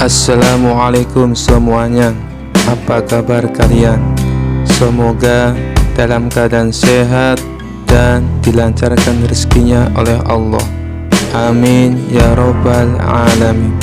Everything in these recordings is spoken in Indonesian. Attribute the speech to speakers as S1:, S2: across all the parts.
S1: Assalamualaikum semuanya. Apa kabar kalian? Semoga dalam keadaan sehat dan dilancarkan rezekinya oleh Allah. Amin ya robbal alamin.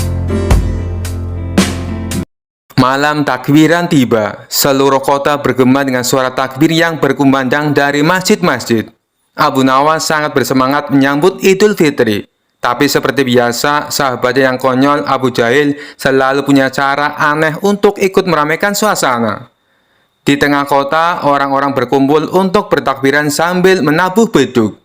S1: Malam takbiran tiba. Seluruh kota bergema dengan suara takbir yang berkumandang dari masjid-masjid. Abu Nawas sangat bersemangat menyambut Idul Fitri. Tapi seperti biasa, sahabatnya yang konyol Abu Jahil selalu punya cara aneh untuk ikut meramaikan suasana. Di tengah kota, orang-orang berkumpul untuk bertakbiran sambil menabuh beduk.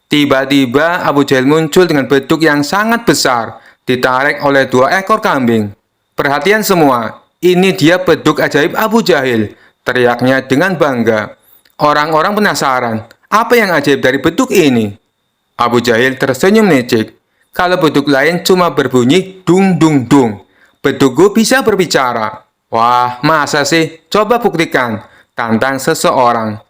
S1: Tiba-tiba Abu Jahil muncul dengan beduk yang sangat besar, ditarik oleh 2 ekor kambing. Perhatian semua, ini dia beduk ajaib Abu Jahil, teriaknya dengan bangga. Orang-orang penasaran, apa yang ajaib dari beduk ini? Abu Jahil tersenyum lecek. Kalau beduk lain cuma berbunyi dung dung dung, bedukku bisa berbicara. Wah, masa sih? Coba buktikan, tantang seseorang.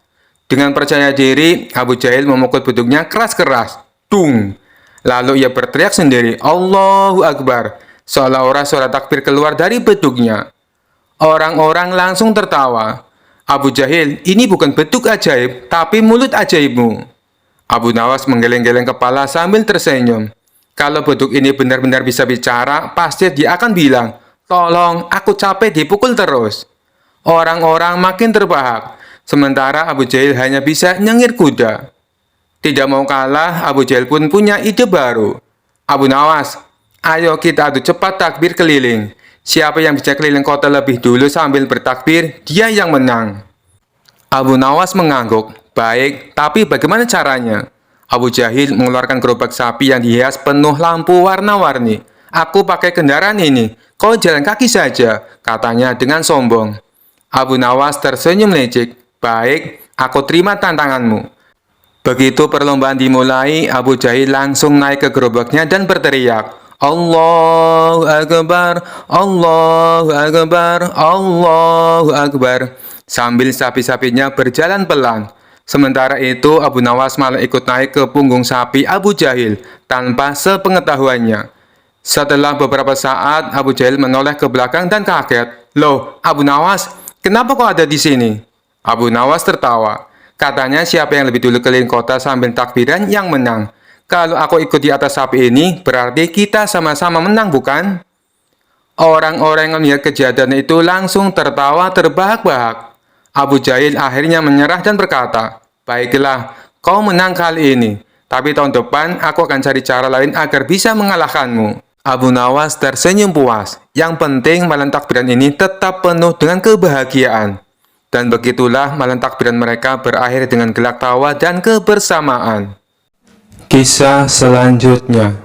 S1: Dengan percaya diri, Abu Jahil memukul beduknya keras-keras. Dung. Lalu ia berteriak sendiri, Allahu Akbar, seolah-olah suara takbir keluar dari beduknya. Orang-orang langsung tertawa. Abu Jahil, ini bukan beduk ajaib, tapi mulut ajaibmu. Abu Nawas menggeleng-geleng kepala sambil tersenyum. Kalau beduk ini benar-benar bisa bicara, pasti dia akan bilang, tolong, aku capek dipukul terus. Orang-orang makin terbahak, sementara Abu Jahil hanya bisa nyengir kuda. Tidak mau kalah, Abu Jahil pun punya ide baru. Abu Nawas, ayo kita adu cepat takbir keliling. Siapa yang bisa keliling kota lebih dulu sambil bertakbir, dia yang menang. Abu Nawas mengangguk. Baik, tapi bagaimana caranya? Abu Jahil mengeluarkan gerobak sapi yang dihias penuh lampu warna-warni. Aku pakai kendaraan ini, kau jalan kaki saja, katanya dengan sombong. Abu Nawas tersenyum lecek. Baik, aku terima tantanganmu. Begitu perlombaan dimulai, Abu Jahil langsung naik ke gerobaknya dan berteriak, Allahu Akbar, Allahu Akbar, Allahu Akbar, sambil sapi-sapinya berjalan pelan. Sementara itu, Abu Nawas malah ikut naik ke punggung sapi Abu Jahil tanpa sepengetahuannya. Setelah beberapa saat, Abu Jahil menoleh ke belakang dan kaget. Loh, Abu Nawas, kenapa kau ada di sini? Abu Nawas tertawa. Katanya siapa yang lebih dulu keliling kota sambil takbiran yang menang. Kalau aku ikut di atas sapi ini, berarti kita sama-sama menang, bukan? Orang-orang yang melihat kejadian itu langsung tertawa terbahak-bahak. Abu Jahil akhirnya menyerah dan berkata, baiklah, kau menang kali ini, tapi tahun depan aku akan cari cara lain agar bisa mengalahkanmu. Abu Nawas tersenyum puas. Yang penting malam takbiran ini tetap penuh dengan kebahagiaan. Dan begitulah malam takbiran mereka berakhir dengan gelak tawa dan kebersamaan. Kisah selanjutnya.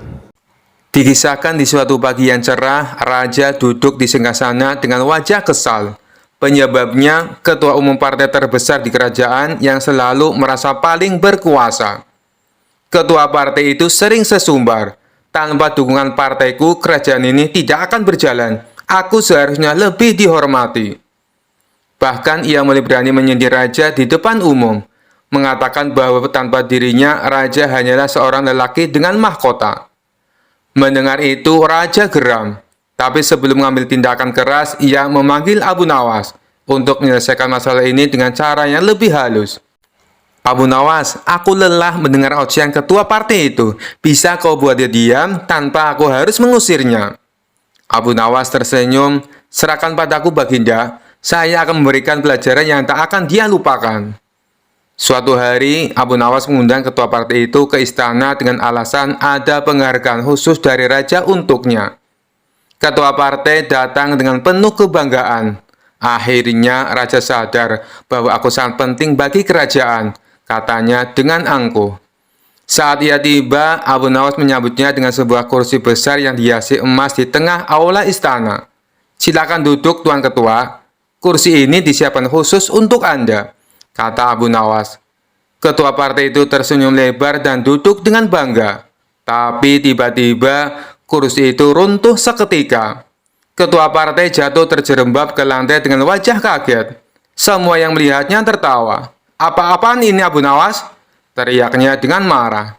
S1: Dikisahkan di suatu pagi yang cerah, raja duduk di singgasana dengan wajah kesal. Penyebabnya, ketua umum partai terbesar di kerajaan yang selalu merasa paling berkuasa. Ketua partai itu sering sesumbar. Tanpa dukungan partaiku, kerajaan ini tidak akan berjalan. Aku seharusnya lebih dihormati. Bahkan ia mulai berani menyindir raja di depan umum, mengatakan bahwa tanpa dirinya, raja hanyalah seorang lelaki dengan mahkota. Mendengar itu, raja geram. Tapi sebelum mengambil tindakan keras, ia memanggil Abu Nawas untuk menyelesaikan masalah ini dengan cara yang lebih halus. Abu Nawas, aku lelah mendengar ocehan ketua partai itu. Bisa kau buat dia diam tanpa aku harus mengusirnya? Abu Nawas tersenyum, serahkan padaku Baginda, saya akan memberikan pelajaran yang tak akan dia lupakan. Suatu hari, Abu Nawas mengundang ketua partai itu ke istana dengan alasan ada penghargaan khusus dari raja untuknya. Ketua partai datang dengan penuh kebanggaan. Akhirnya raja sadar bahwa aku sangat penting bagi kerajaan, katanya dengan angkuh. Saat ia tiba, Abu Nawas menyambutnya dengan sebuah kursi besar yang dihiasi emas di tengah aula istana. Silakan duduk, Tuan Ketua. Kursi ini disiapkan khusus untuk Anda, kata Abu Nawas. Ketua partai itu tersenyum lebar dan duduk dengan bangga. Tapi tiba-tiba kursi itu runtuh seketika. Ketua partai jatuh terjerembab ke lantai dengan wajah kaget. Semua yang melihatnya tertawa. Apa-apaan ini Abu Nawas? Teriaknya dengan marah.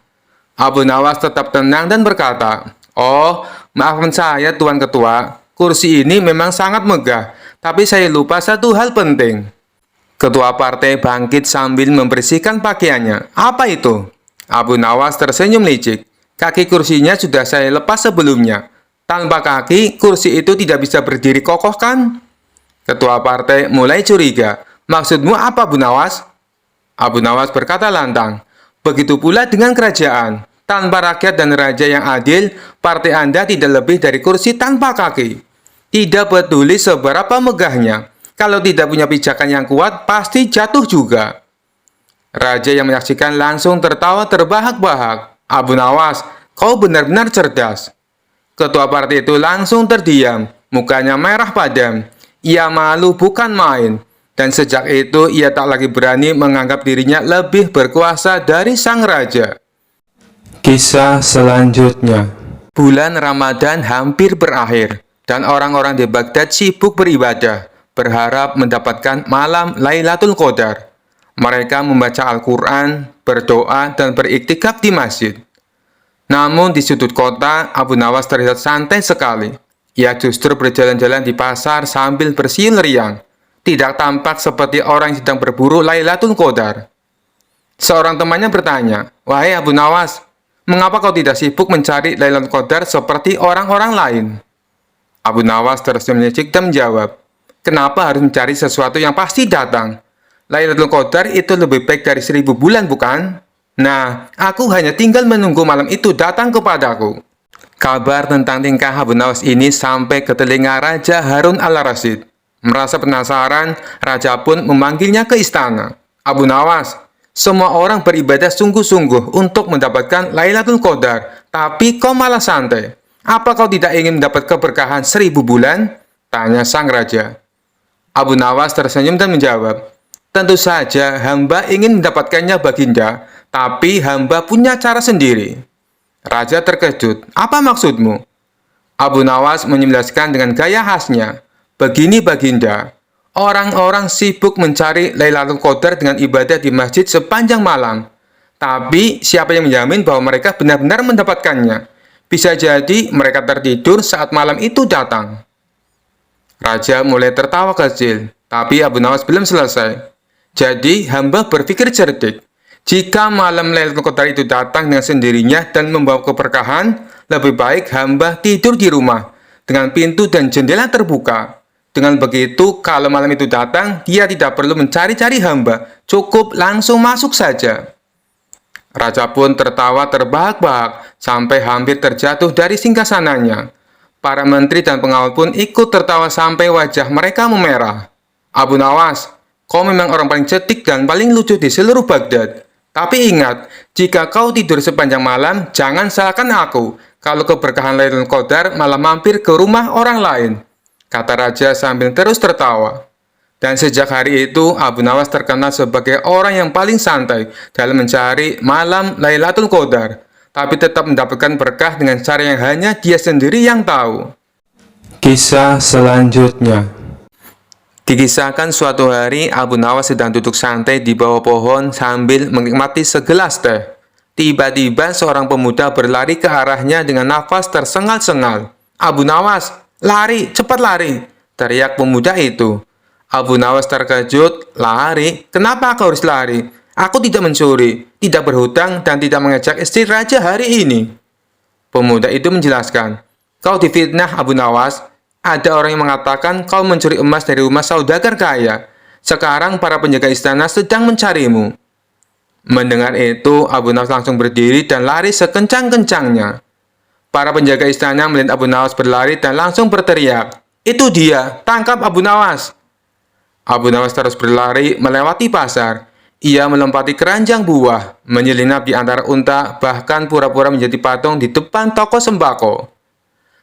S1: Abu Nawas tetap tenang dan berkata, oh, maafkan saya Tuan Ketua. kursi ini memang sangat megah, tapi saya lupa satu hal penting. Ketua partai bangkit sambil membersihkan pakaiannya. Apa itu? Abu Nawas tersenyum licik. Kaki kursinya sudah saya lepas sebelumnya. Tanpa kaki, kursi itu tidak bisa berdiri kokoh kan? Ketua partai mulai curiga. Maksudmu apa, Abu Nawas? Abu Nawas berkata lantang. Begitu pula dengan kerajaan. Tanpa rakyat dan raja yang adil, partai Anda tidak lebih dari kursi tanpa kaki. Tidak peduli seberapa megahnya. Kalau tidak punya pijakan yang kuat, pasti jatuh juga. Raja yang menyaksikan langsung tertawa terbahak-bahak. Abu Nawas, kau benar-benar cerdas. Ketua partai itu langsung terdiam, mukanya merah padam. Ia malu bukan main, dan sejak itu ia tak lagi berani menganggap dirinya lebih berkuasa dari sang raja. Kisah selanjutnya. Bulan Ramadan hampir berakhir, dan orang-orang di Baghdad sibuk beribadah, berharap mendapatkan malam Lailatul Qadar. Mereka membaca Al-Quran, berdoa, dan beriktikaf di masjid. Namun di sudut kota, Abu Nawas terlihat santai sekali. Ia justru berjalan-jalan di pasar sambil bersiul riang. Tidak tampak seperti orang yang sedang berburu Lailatul Qadar. Seorang temannya bertanya, "Wahai Abu Nawas, mengapa kau tidak sibuk mencari Lailatul Qadar seperti orang-orang lain?" Abu Nawas tersenyum licik dan menjawab, "Kenapa harus mencari sesuatu yang pasti datang? Lailatul Qadar itu lebih baik dari 1000 bulan, bukan? Nah, aku hanya tinggal menunggu malam itu datang kepadaku." Kabar tentang tingkah Abu Nawas ini sampai ke telinga Raja Harun al-Rasyid. Merasa penasaran, Raja pun memanggilnya ke istana. "Abu Nawas, semua orang beribadah sungguh-sungguh untuk mendapatkan Lailatul Qadar, tapi kau malah santai. Apa kau tidak ingin mendapat keberkahan 1000 bulan?" tanya sang Raja. Abu Nawas tersenyum dan menjawab, "Tentu saja hamba ingin mendapatkannya, Baginda, tapi hamba punya cara sendiri." Raja terkejut. "Apa maksudmu?" Abu Nawas menjelaskan dengan gaya khasnya. "Begini, Baginda, orang-orang sibuk mencari Lailatul Qadar dengan ibadah di masjid sepanjang malam. Tapi siapa yang menjamin bahwa mereka benar-benar mendapatkannya? Bisa jadi mereka tertidur saat malam itu datang." Raja mulai tertawa kecil, tapi Abu Nawas belum selesai. "Jadi hamba berpikir cerdik. Jika malam Lailatul Qadar itu datang dengan sendirinya dan membawa keberkahan, lebih baik hamba tidur di rumah dengan pintu dan jendela terbuka. Dengan begitu, kalau malam itu datang, dia tidak perlu mencari-cari hamba, cukup langsung masuk saja." Raja pun tertawa terbahak-bahak sampai hampir terjatuh dari singgasananya. Para menteri dan pengawal pun ikut tertawa sampai wajah mereka memerah. "Abu Nawas, kau memang orang paling cetek dan paling lucu di seluruh Baghdad. Tapi ingat, jika kau tidur sepanjang malam, jangan salahkan aku kalau keberkahan Lailatul Qadar malah mampir ke rumah orang lain," kata Raja sambil terus tertawa. Dan sejak hari itu, Abu Nawas terkenal sebagai orang yang paling santai dalam mencari malam Lailatul Qadar, tapi tetap mendapatkan berkah dengan cara yang hanya dia sendiri yang tahu. Kisah selanjutnya. Dikisahkan suatu hari Abu Nawas sedang duduk santai di bawah pohon sambil menikmati segelas teh. Tiba-tiba seorang pemuda berlari ke arahnya dengan nafas tersengal-sengal. "Abu Nawas, lari, cepat lari!" teriak pemuda itu. Abu Nawas terkejut. "Lari? Kenapa kau harus lari? Aku tidak mencuri, tidak berhutang, dan tidak mengejek istri raja hari ini." Pemuda itu menjelaskan, "Kau difitnah, Abu Nawas. Ada orang yang mengatakan kau mencuri emas dari rumah saudagar kaya. Sekarang para penjaga istana sedang mencarimu." Mendengar itu, Abu Nawas langsung berdiri dan lari sekencang-kencangnya. Para penjaga istana melihat Abu Nawas berlari dan langsung berteriak, "Itu dia, tangkap Abu Nawas!" Abu Nawas terus berlari melewati pasar. Ia melompati keranjang buah, menyelinap di antara unta, bahkan pura-pura menjadi patung di depan toko sembako.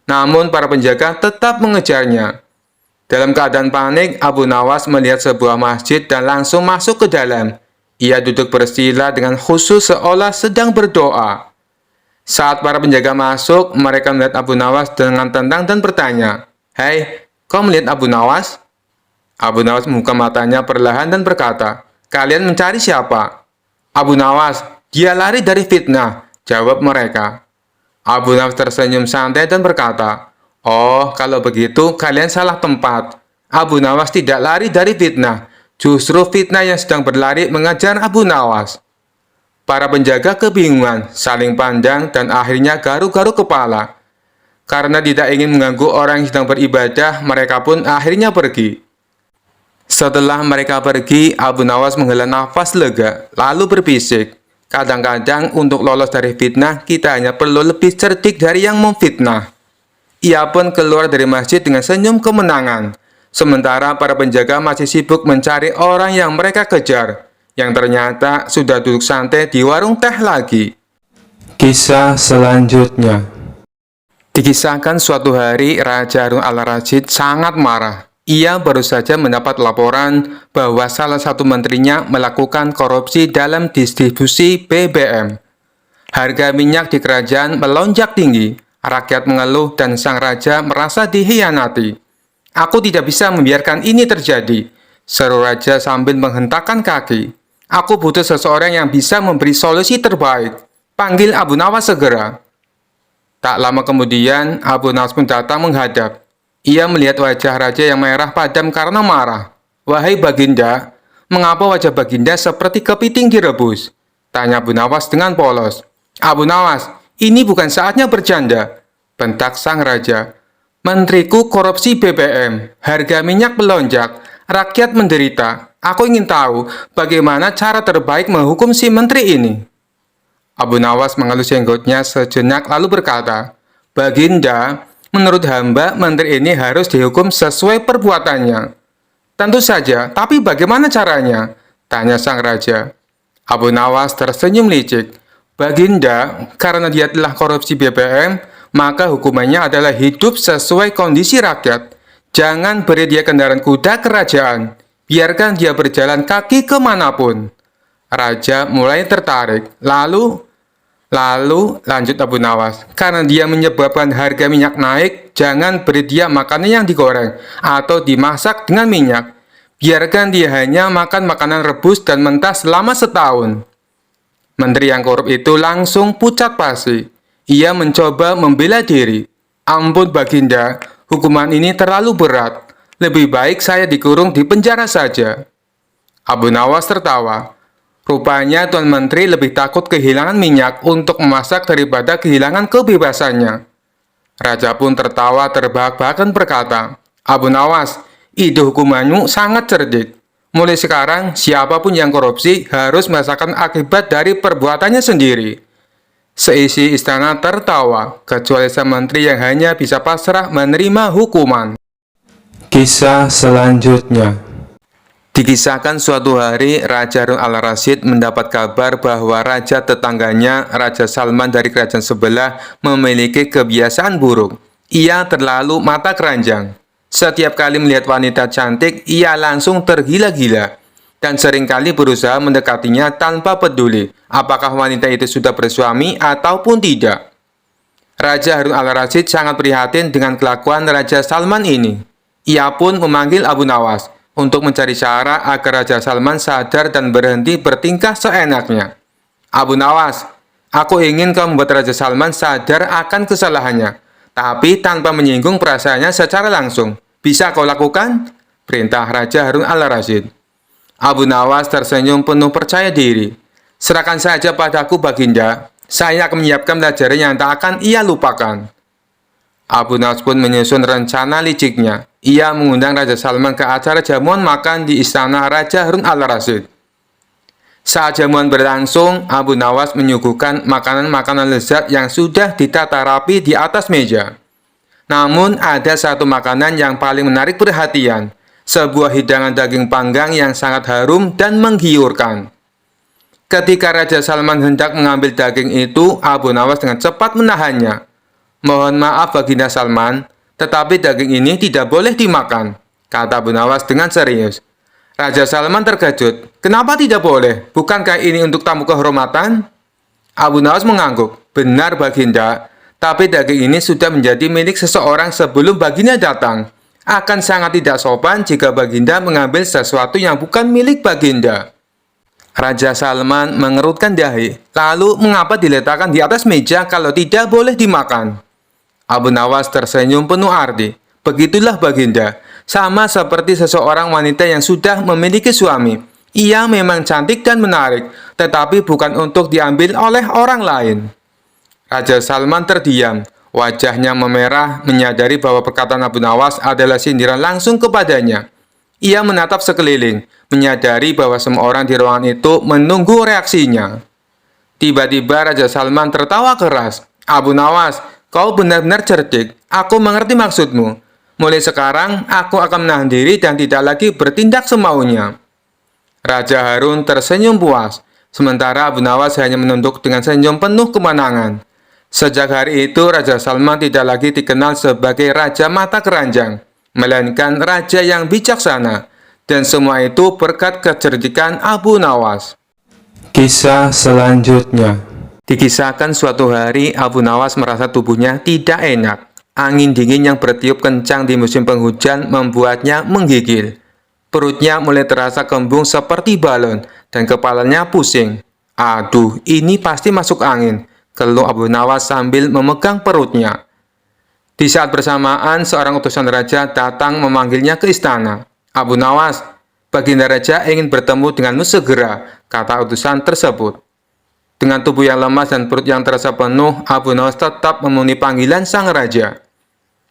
S1: Namun para penjaga tetap mengejarnya. Dalam keadaan panik, Abu Nawas melihat sebuah masjid dan langsung masuk ke dalam. Ia duduk bersila dengan khusyuk seolah sedang berdoa. Saat para penjaga masuk, mereka melihat Abu Nawas dengan tenang dan bertanya, "Hei, kau melihat Abu Nawas?" Abu Nawas membuka matanya perlahan dan berkata, "Kalian mencari siapa?" "Abu Nawas, dia lari dari fitnah," jawab mereka. Abu Nawas tersenyum santai dan berkata, Oh, kalau begitu kalian salah tempat. Abu Nawas tidak lari dari fitnah. Justru fitnah yang sedang berlari mengejar Abu Nawas. Para penjaga kebingungan, saling pandang, dan akhirnya garuk-garuk kepala. Karena tidak ingin mengganggu orang yang sedang beribadah, mereka pun akhirnya pergi. Setelah mereka pergi, Abu Nawas menghela nafas lega, lalu berbisik, "Kadang-kadang untuk lolos dari fitnah, kita hanya perlu lebih cerdik dari yang memfitnah." Ia pun keluar dari masjid dengan senyum kemenangan. Sementara para penjaga masih sibuk mencari orang yang mereka kejar, yang ternyata sudah duduk santai di warung teh lagi. Kisah selanjutnya. Dikisahkan suatu hari, Raja Harun al-Rasyid sangat marah. Ia baru saja mendapat laporan bahwa salah satu menterinya melakukan korupsi dalam distribusi BBM. Harga minyak di kerajaan melonjak tinggi. Rakyat mengeluh dan sang raja merasa dihianati. "Aku tidak bisa membiarkan ini terjadi," seru raja sambil menghentakkan kaki. "Aku butuh seseorang yang bisa memberi solusi terbaik. Panggil Abu Nawas segera." Tak lama kemudian, Abu Nawas pun datang menghadap. Ia melihat wajah raja yang merah padam karena marah. "Wahai Baginda, mengapa wajah Baginda seperti kepiting direbus?" tanya Abu Nawas dengan polos. "Abu Nawas, ini bukan saatnya bercanda," bentak sang raja. "Menteriku korupsi BBM, harga minyak melonjak, rakyat menderita. Aku ingin tahu bagaimana cara terbaik menghukum si menteri ini." Abu Nawas mengelus jenggotnya sejenak lalu berkata, "Baginda, menurut hamba menteri ini harus dihukum sesuai perbuatannya." "Tentu saja, tapi bagaimana caranya?" tanya sang raja. Abu Nawas tersenyum licik. "Baginda, karena dia telah korupsi BBM, maka hukumannya adalah hidup sesuai kondisi rakyat. Jangan beri dia kendaraan kuda kerajaan. Biarkan dia berjalan kaki kemanapun." Raja mulai tertarik. Lalu lanjut Abu Nawas, "Karena dia menyebabkan harga minyak naik, jangan beri dia makanan yang digoreng atau dimasak dengan minyak. Biarkan dia hanya makan makanan rebus dan mentah selama setahun." Menteri yang korup itu langsung pucat pasi. Ia mencoba membela diri. "Ampun Baginda, hukuman ini terlalu berat. Lebih baik saya dikurung di penjara saja." Abu Nawas tertawa. Rupanya Tuan Menteri lebih takut kehilangan minyak untuk memasak daripada kehilangan kebebasannya. Raja pun tertawa terbahak-bahak dan berkata, "Abu Nawas, ide hukumanmu sangat cerdik. Mulai sekarang, siapapun yang korupsi harus merasakan akibat dari perbuatannya sendiri." Seisi istana tertawa, kecuali sang menteri yang hanya bisa pasrah menerima hukuman. Kisah selanjutnya. Dikisahkan suatu hari, Raja Harun al-Rasyid mendapat kabar bahwa raja tetangganya, Raja Salman dari kerajaan sebelah, memiliki kebiasaan buruk. Ia terlalu mata keranjang. Setiap kali melihat wanita cantik, ia langsung tergila-gila. Dan seringkali berusaha mendekatinya tanpa peduli apakah wanita itu sudah bersuami ataupun tidak. Raja Harun al-Rasyid sangat prihatin dengan kelakuan Raja Salman ini. Ia pun memanggil Abu Nawas untuk mencari cara agar Raja Salman sadar dan berhenti bertingkah seenaknya. "Abu Nawas, aku ingin kau membuat Raja Salman sadar akan kesalahannya, tapi tanpa menyinggung perasaannya secara langsung. Bisa kau lakukan?" perintah Raja Harun al-Rasyid. Abu Nawas tersenyum penuh percaya diri. "Serahkan saja padaku Baginda, saya akan menyiapkan pelajaran yang tak akan ia lupakan." Abu Nawas pun menyusun rencana liciknya. Ia mengundang Raja Salman ke acara jamuan makan di istana Raja Harun al-Rasyid. Saat jamuan berlangsung, Abu Nawas menyuguhkan makanan-makanan lezat yang sudah ditata rapi di atas meja. Namun, ada satu makanan yang paling menarik perhatian, sebuah hidangan daging panggang yang sangat harum dan menggiurkan. Ketika Raja Salman hendak mengambil daging itu, Abu Nawas dengan cepat menahannya. "Mohon maaf Baginda Salman, tetapi daging ini tidak boleh dimakan," kata Abu Nawas dengan serius. Raja Salman terkejut. "Kenapa tidak boleh? Bukankah ini untuk tamu kehormatan?" Abu Nawas mengangguk. "Benar Baginda, tapi daging ini sudah menjadi milik seseorang sebelum Baginda datang. Akan sangat tidak sopan jika Baginda mengambil sesuatu yang bukan milik Baginda." Raja Salman mengerutkan dahi. "Lalu mengapa diletakkan di atas meja kalau tidak boleh dimakan?" Abu Nawas tersenyum penuh arti. Begitulah Baginda, sama seperti seseorang wanita yang sudah memiliki suami. Ia memang cantik dan menarik, tetapi bukan untuk diambil oleh orang lain. Raja Salman terdiam, wajahnya memerah, menyadari bahwa perkataan Abu Nawas adalah sindiran langsung kepadanya. Ia menatap sekeliling, menyadari bahwa semua orang di ruangan itu menunggu reaksinya. Tiba-tiba Raja Salman tertawa keras. Abu Nawas, kau benar-benar cerdik. Aku mengerti maksudmu. Mulai sekarang, aku akan menahan diri dan tidak lagi bertindak semaunya. Raja Harun tersenyum puas, sementara Abu Nawas hanya menunduk dengan senyum penuh kemenangan. Sejak hari itu, Raja Salman tidak lagi dikenal sebagai Raja Mata Keranjang, melainkan Raja yang bijaksana. Dan semua itu berkat kecerdikan Abu Nawas. Kisah selanjutnya. Dikisahkan suatu hari Abu Nawas merasa tubuhnya tidak enak. Angin dingin yang bertiup kencang di musim penghujan membuatnya menggigil. Perutnya mulai terasa kembung seperti balon dan kepalanya pusing. Aduh, ini pasti masuk angin, keluh Abu Nawas sambil memegang perutnya. Di saat bersamaan, seorang utusan raja datang memanggilnya ke istana. Abu Nawas, Baginda Raja ingin bertemu denganmu segera, kata utusan tersebut. Dengan tubuh yang lemas dan perut yang terasa penuh, Abu Nawas tetap memenuhi panggilan sang raja.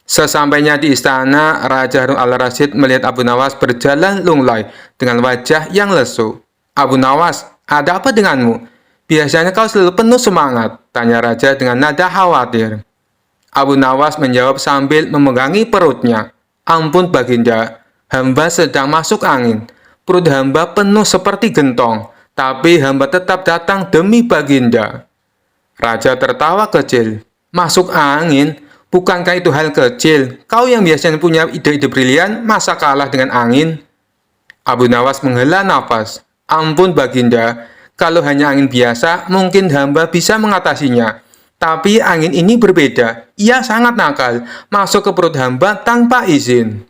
S1: Sesampainya di istana, Raja Harun al-Rasyid melihat Abu Nawas berjalan lunglai dengan wajah yang lesu. Abu Nawas, ada apa denganmu? Biasanya kau selalu penuh semangat, tanya raja dengan nada khawatir. Abu Nawas menjawab sambil memegangi perutnya. Ampun Baginda, hamba sedang masuk angin. Perut hamba penuh seperti gentong, tapi hamba tetap datang demi Baginda. Raja tertawa kecil. Masuk angin? Bukankah itu hal kecil? Kau yang biasanya punya ide-ide brilian, masa kalah dengan angin? Abu Nawas menghela nafas. Ampun Baginda, kalau hanya angin biasa, mungkin hamba bisa mengatasinya. Tapi angin ini berbeda. Ia sangat nakal, masuk ke perut hamba tanpa izin.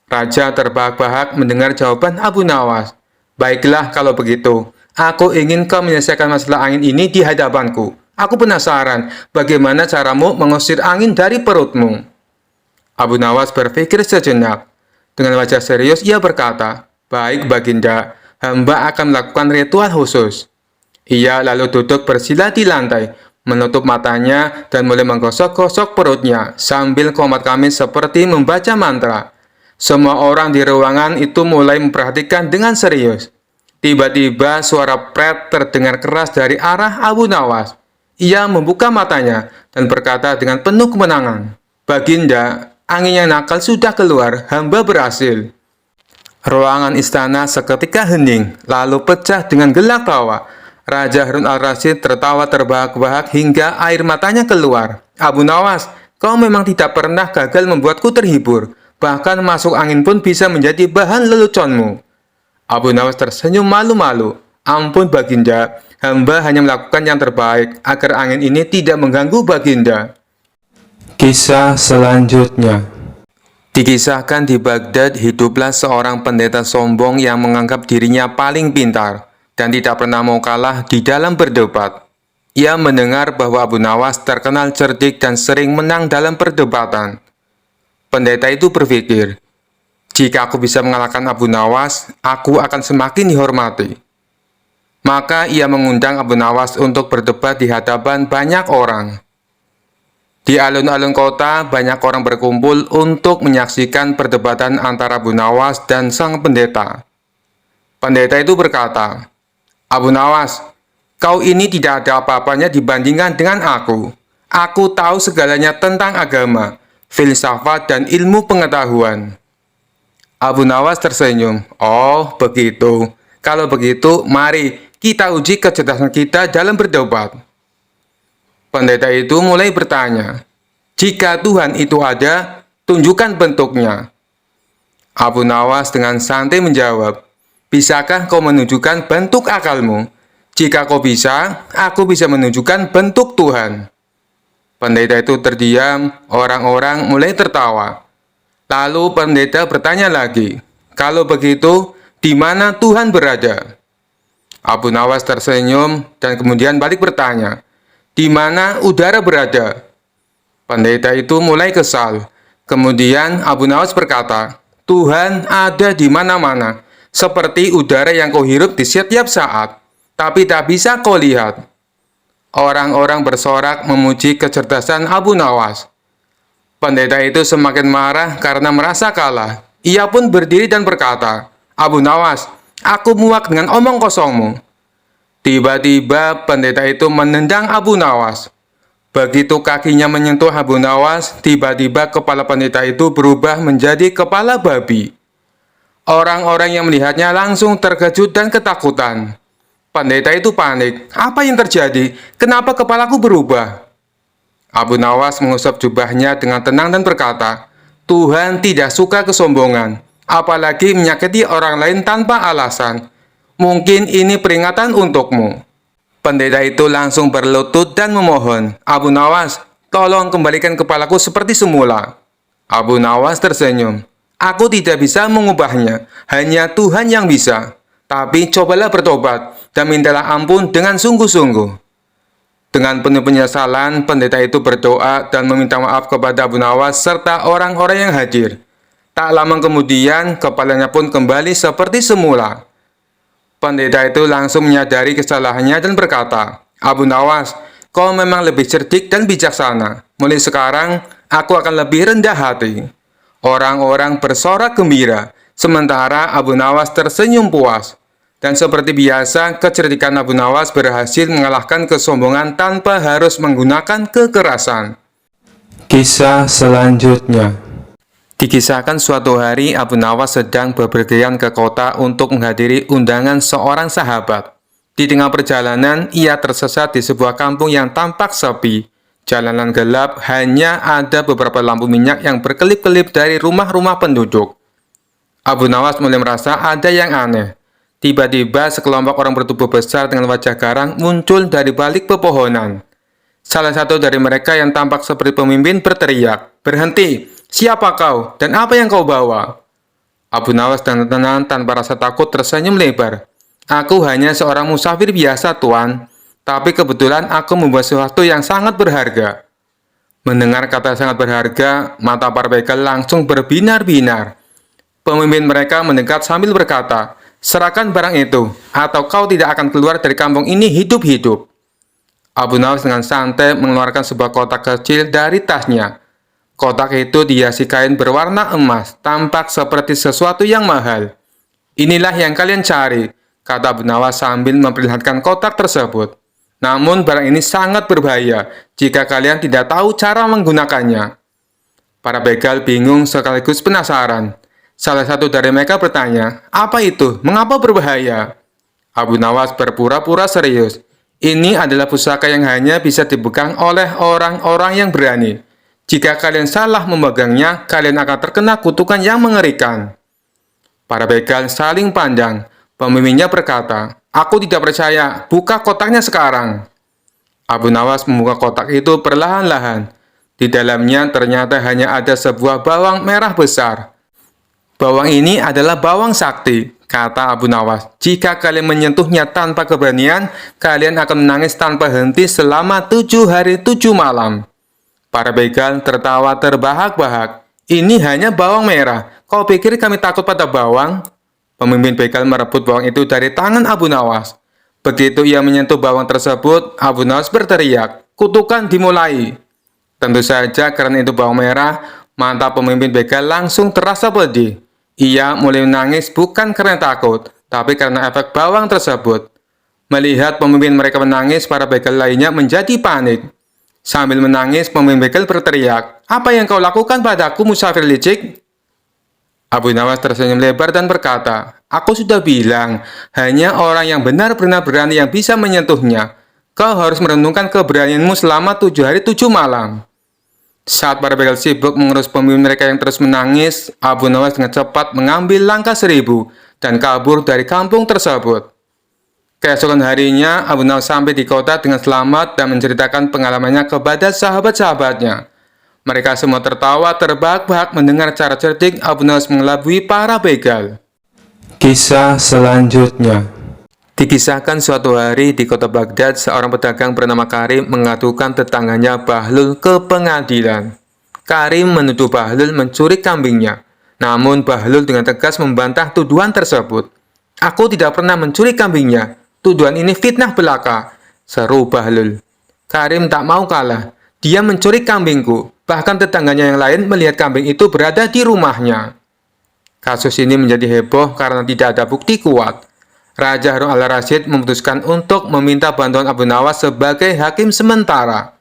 S1: Raja terbahak-bahak mendengar jawaban Abu Nawas. Baiklah kalau begitu, aku ingin kau menyelesaikan masalah angin ini di hadapanku. Aku penasaran bagaimana caramu mengusir angin dari perutmu. Abu Nawas berpikir sejenak. Dengan wajah serius ia berkata, baik Baginda, hamba akan melakukan ritual khusus. Ia lalu duduk bersila di lantai, menutup matanya dan mulai menggosok-gosok perutnya sambil komat kamit seperti membaca mantra. Semua orang di ruangan itu mulai memperhatikan dengan serius. Tiba-tiba suara pret terdengar keras dari arah Abu Nawas. Ia membuka matanya dan berkata dengan penuh kemenangan, Baginda, angin yang nakal sudah keluar, hamba berhasil. Ruangan istana seketika hening, lalu pecah dengan gelak tawa. Raja Harun al-Rasyid tertawa terbahak-bahak hingga air matanya keluar. Abu Nawas, kau memang tidak pernah gagal membuatku terhibur. Bahkan masuk angin pun bisa menjadi bahan leluconmu. Abu Nawas tersenyum malu-malu. Ampun Baginda, hamba hanya melakukan yang terbaik agar angin ini tidak mengganggu Baginda. Kisah selanjutnya. Dikisahkan di Baghdad hiduplah seorang pendeta sombong yang menganggap dirinya paling pintar dan tidak pernah mau kalah di dalam berdebat. Ia mendengar bahwa Abu Nawas terkenal cerdik dan sering menang dalam perdebatan. Pendeta itu berpikir, jika aku bisa mengalahkan Abu Nawas, aku akan semakin dihormati. Maka ia mengundang Abu Nawas untuk berdebat di hadapan banyak orang. Di alun-alun kota, banyak orang berkumpul untuk menyaksikan perdebatan antara Abu Nawas dan sang pendeta. Pendeta itu berkata, Abu Nawas, kau ini tidak ada apa-apanya dibandingkan dengan aku. Aku tahu segalanya tentang agama, filsafat, dan ilmu pengetahuan. Abu Nawas tersenyum. Oh, begitu. Kalau begitu, mari kita uji kecerdasan kita dalam berdebat. Pendeta itu mulai bertanya, jika Tuhan itu ada, tunjukkan bentuknya. Abu Nawas dengan santai menjawab, bisakah kau menunjukkan bentuk akalmu? Jika kau bisa, aku bisa menunjukkan bentuk Tuhan. Pendeta itu terdiam, orang-orang mulai tertawa. Lalu pendeta bertanya lagi, kalau begitu, di mana Tuhan berada? Abu Nawas tersenyum dan kemudian balik bertanya, di mana udara berada? Pendeta itu mulai kesal. Kemudian Abu Nawas berkata, Tuhan ada di mana-mana, seperti udara yang kau hirup di setiap saat, tapi tak bisa kau lihat. Orang-orang bersorak memuji kecerdasan Abu Nawas. Pendeta itu semakin marah karena merasa kalah. Ia pun berdiri dan berkata, Abu Nawas, aku muak dengan omong kosongmu. Tiba-tiba pendeta itu menendang Abu Nawas. Begitu kakinya menyentuh Abu Nawas, tiba-tiba kepala pendeta itu berubah menjadi kepala babi. Orang-orang yang melihatnya langsung terkejut dan ketakutan. Pendeta itu panik. Apa yang terjadi? Kenapa kepalaku berubah? Abu Nawas mengusap jubahnya dengan tenang dan berkata, Tuhan tidak suka kesombongan, apalagi menyakiti orang lain tanpa alasan. Mungkin ini peringatan untukmu. Pendeta itu langsung berlutut dan memohon, Abu Nawas, tolong kembalikan kepalaku seperti semula. Abu Nawas tersenyum, aku tidak bisa mengubahnya, hanya Tuhan yang bisa. Tapi cobalah bertobat dan mintalah ampun dengan sungguh-sungguh. Dengan penuh penyesalan, pendeta itu berdoa dan meminta maaf kepada Abu Nawas serta orang-orang yang hadir. Tak lama kemudian, kepalanya pun kembali seperti semula. Pendeta itu langsung menyadari kesalahannya dan berkata, Abu Nawas, kau memang lebih cerdik dan bijaksana. Mulai sekarang, aku akan lebih rendah hati. Orang-orang bersorak gembira, sementara Abu Nawas tersenyum puas. Dan seperti biasa, kecerdikan Abu Nawas berhasil mengalahkan kesombongan tanpa harus menggunakan kekerasan. Kisah selanjutnya. Dikisahkan suatu hari Abu Nawas sedang bepergian ke kota untuk menghadiri undangan seorang sahabat. Di tengah perjalanan, ia tersesat di sebuah kampung yang tampak sepi. Jalanan gelap, hanya ada beberapa lampu minyak yang berkelip-kelip dari rumah-rumah penduduk. Abu Nawas mulai merasa ada yang aneh. Tiba-tiba sekelompok orang bertubuh besar dengan wajah garang muncul dari balik pepohonan. Salah satu dari mereka yang tampak seperti pemimpin berteriak, "Berhenti! Siapa kau? Dan apa yang kau bawa?" Abu Nawas dengan tenang tanpa rasa takut tersenyum lebar. "Aku hanya seorang musafir biasa, Tuan. Tapi kebetulan aku membawa sesuatu yang sangat berharga." Mendengar kata sangat berharga, mata para begal langsung berbinar-binar. Pemimpin mereka mendekat sambil berkata, "Serahkan barang itu, atau kau tidak akan keluar dari kampung ini hidup-hidup." Abu Nawas dengan santai mengeluarkan sebuah kotak kecil dari tasnya. Kotak itu dihiasi kain berwarna emas, tampak seperti sesuatu yang mahal. "Inilah yang kalian cari," kata Abu Nawas sambil memperlihatkan kotak tersebut. "Namun barang ini sangat berbahaya jika kalian tidak tahu cara menggunakannya." Para begal bingung sekaligus penasaran. Salah satu dari mereka bertanya, "Apa itu? Mengapa berbahaya?" Abu Nawas berpura-pura serius. "Ini adalah pusaka yang hanya bisa dipegang oleh orang-orang yang berani. Jika kalian salah memegangnya, kalian akan terkena kutukan yang mengerikan." Para begal saling pandang. Pemimpinnya berkata, "Aku tidak percaya, buka kotaknya sekarang." Abu Nawas membuka kotak itu perlahan-lahan. Di dalamnya ternyata hanya ada sebuah bawang merah besar. "Bawang ini adalah bawang sakti," kata Abu Nawas. "Jika kalian menyentuhnya tanpa keberanian, kalian akan menangis tanpa henti selama 7 hari 7 malam. Para begal tertawa terbahak-bahak. "Ini hanya bawang merah. Kau pikir kami takut pada bawang?" Pemimpin begal merebut bawang itu dari tangan Abu Nawas. Begitu ia menyentuh bawang tersebut, Abu Nawas berteriak, "Kutukan dimulai!" Tentu saja karena itu bawang merah, mata pemimpin begal langsung terasa pedih. Ia mulai menangis bukan karena takut, tapi karena efek bawang tersebut. Melihat pemimpin mereka menangis, para begal lainnya menjadi panik. Sambil menangis, pemimpin begal berteriak, "Apa yang kau lakukan padaku, musafir licik?" Abu Nawas tersenyum lebar dan berkata, "Aku sudah bilang, hanya orang yang benar-benar berani yang bisa menyentuhnya. Kau harus merenungkan keberanianmu selama 7 hari 7 malam." Saat para begal sibuk mengurus pemimpin mereka yang terus menangis, Abu Nawas dengan cepat mengambil langkah 1000 dan kabur dari kampung tersebut. Keesokan harinya, Abu Nawas sampai di kota dengan selamat dan menceritakan pengalamannya kepada sahabat-sahabatnya. Mereka semua tertawa terbahak-bahak mendengar cara cerdik Abu Nawas mengelabui para begal. Kisah selanjutnya. Dikisahkan suatu hari di kota Baghdad, seorang pedagang bernama Karim mengadukan tetangganya Bahlul ke pengadilan. Karim menuduh Bahlul mencuri kambingnya. Namun Bahlul dengan tegas membantah tuduhan tersebut. "Aku tidak pernah mencuri kambingnya. Tuduhan ini fitnah belaka," seru Bahlul. Karim tak mau kalah. "Dia mencuri kambingku." Bahkan tetangganya yang lain melihat kambing itu berada di rumahnya. Kasus ini menjadi heboh karena tidak ada bukti kuat. Raja Harun al-Rasyid memutuskan untuk meminta bantuan Abu Nawas sebagai hakim sementara.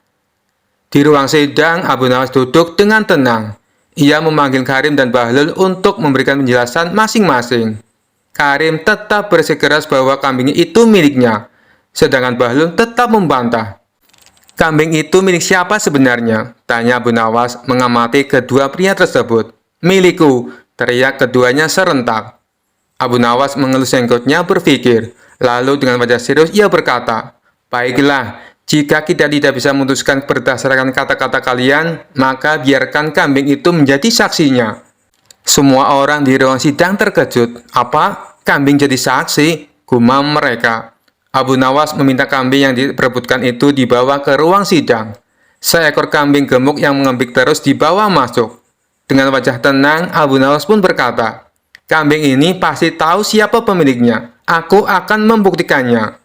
S1: Di ruang sidang, Abu Nawas duduk dengan tenang. Ia memanggil Karim dan Bahlul untuk memberikan penjelasan masing-masing. Karim tetap bersikeras bahwa kambing itu miliknya, sedangkan Bahlul tetap membantah. "Kambing itu milik siapa sebenarnya?" tanya Abu Nawas mengamati kedua pria tersebut. "Milikku," teriak keduanya serentak. Abu Nawas mengelus jenggotnya berpikir, lalu dengan wajah serius ia berkata, "Baiklah, jika kita tidak bisa memutuskan berdasarkan kata-kata kalian, maka biarkan kambing itu menjadi saksinya." Semua orang di ruang sidang terkejut. "Apa? Kambing jadi saksi?" gumam mereka. Abu Nawas meminta kambing yang diperebutkan itu dibawa ke ruang sidang. Seekor kambing gemuk yang mengembik terus dibawa masuk. Dengan wajah tenang, Abu Nawas pun berkata, "Kambing ini pasti tahu siapa pemiliknya. Aku akan membuktikannya."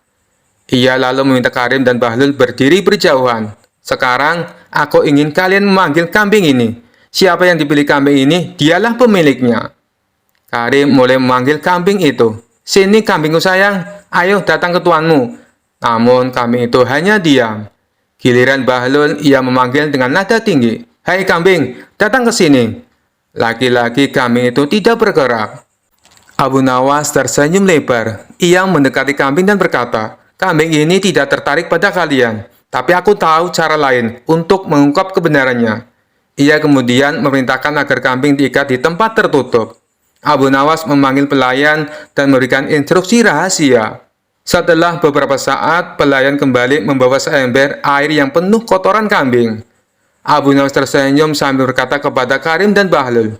S1: Ia lalu meminta Karim dan Bahlul berdiri berjauhan. "Sekarang, aku ingin kalian memanggil kambing ini. Siapa yang dipilih kambing ini, dialah pemiliknya." Karim mulai memanggil kambing itu. "Sini kambingku sayang, ayo datang ke tuanmu." Namun kambing itu hanya diam. Giliran Bahlul, ia memanggil dengan nada tinggi, "Hai kambing, datang ke sini." Lagi-lagi kambing itu tidak bergerak. Abu Nawas tersenyum lebar. Ia mendekati kambing dan berkata, "Kambing ini tidak tertarik pada kalian, tapi aku tahu cara lain untuk mengungkap kebenarannya." Ia kemudian memerintahkan agar kambing diikat di tempat tertutup. Abu Nawas memanggil pelayan dan memberikan instruksi rahasia. Setelah beberapa saat, pelayan kembali membawa seember air yang penuh kotoran kambing. Abu Nawas tersenyum sambil berkata kepada Karim dan Bahlul,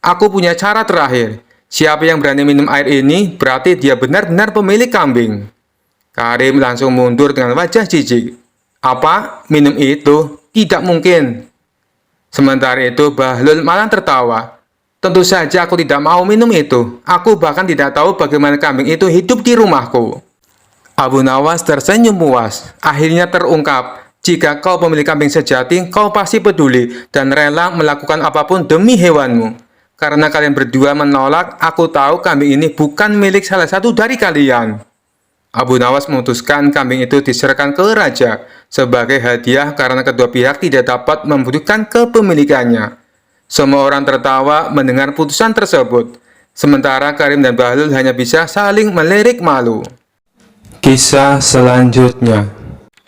S1: "Aku punya cara terakhir. Siapa yang berani minum air ini, berarti dia benar-benar pemilik kambing." Karim langsung mundur dengan wajah jijik. "Apa? Minum itu? Tidak mungkin." Sementara itu, Bahlul malah tertawa. "Tentu saja aku tidak mau minum itu. Aku bahkan tidak tahu bagaimana kambing itu hidup di rumahku." Abu Nawas tersenyum puas. Akhirnya terungkap. Jika kau pemilik kambing sejati, kau pasti peduli dan rela melakukan apapun demi hewanmu. Karena kalian berdua menolak, aku tahu kambing ini bukan milik salah satu dari kalian. Abu Nawas memutuskan kambing itu diserahkan ke raja sebagai hadiah karena kedua pihak tidak dapat membuktikan kepemilikannya. Semua orang tertawa mendengar putusan tersebut. Sementara Karim dan Bahlul hanya bisa saling melirik malu. Kisah selanjutnya.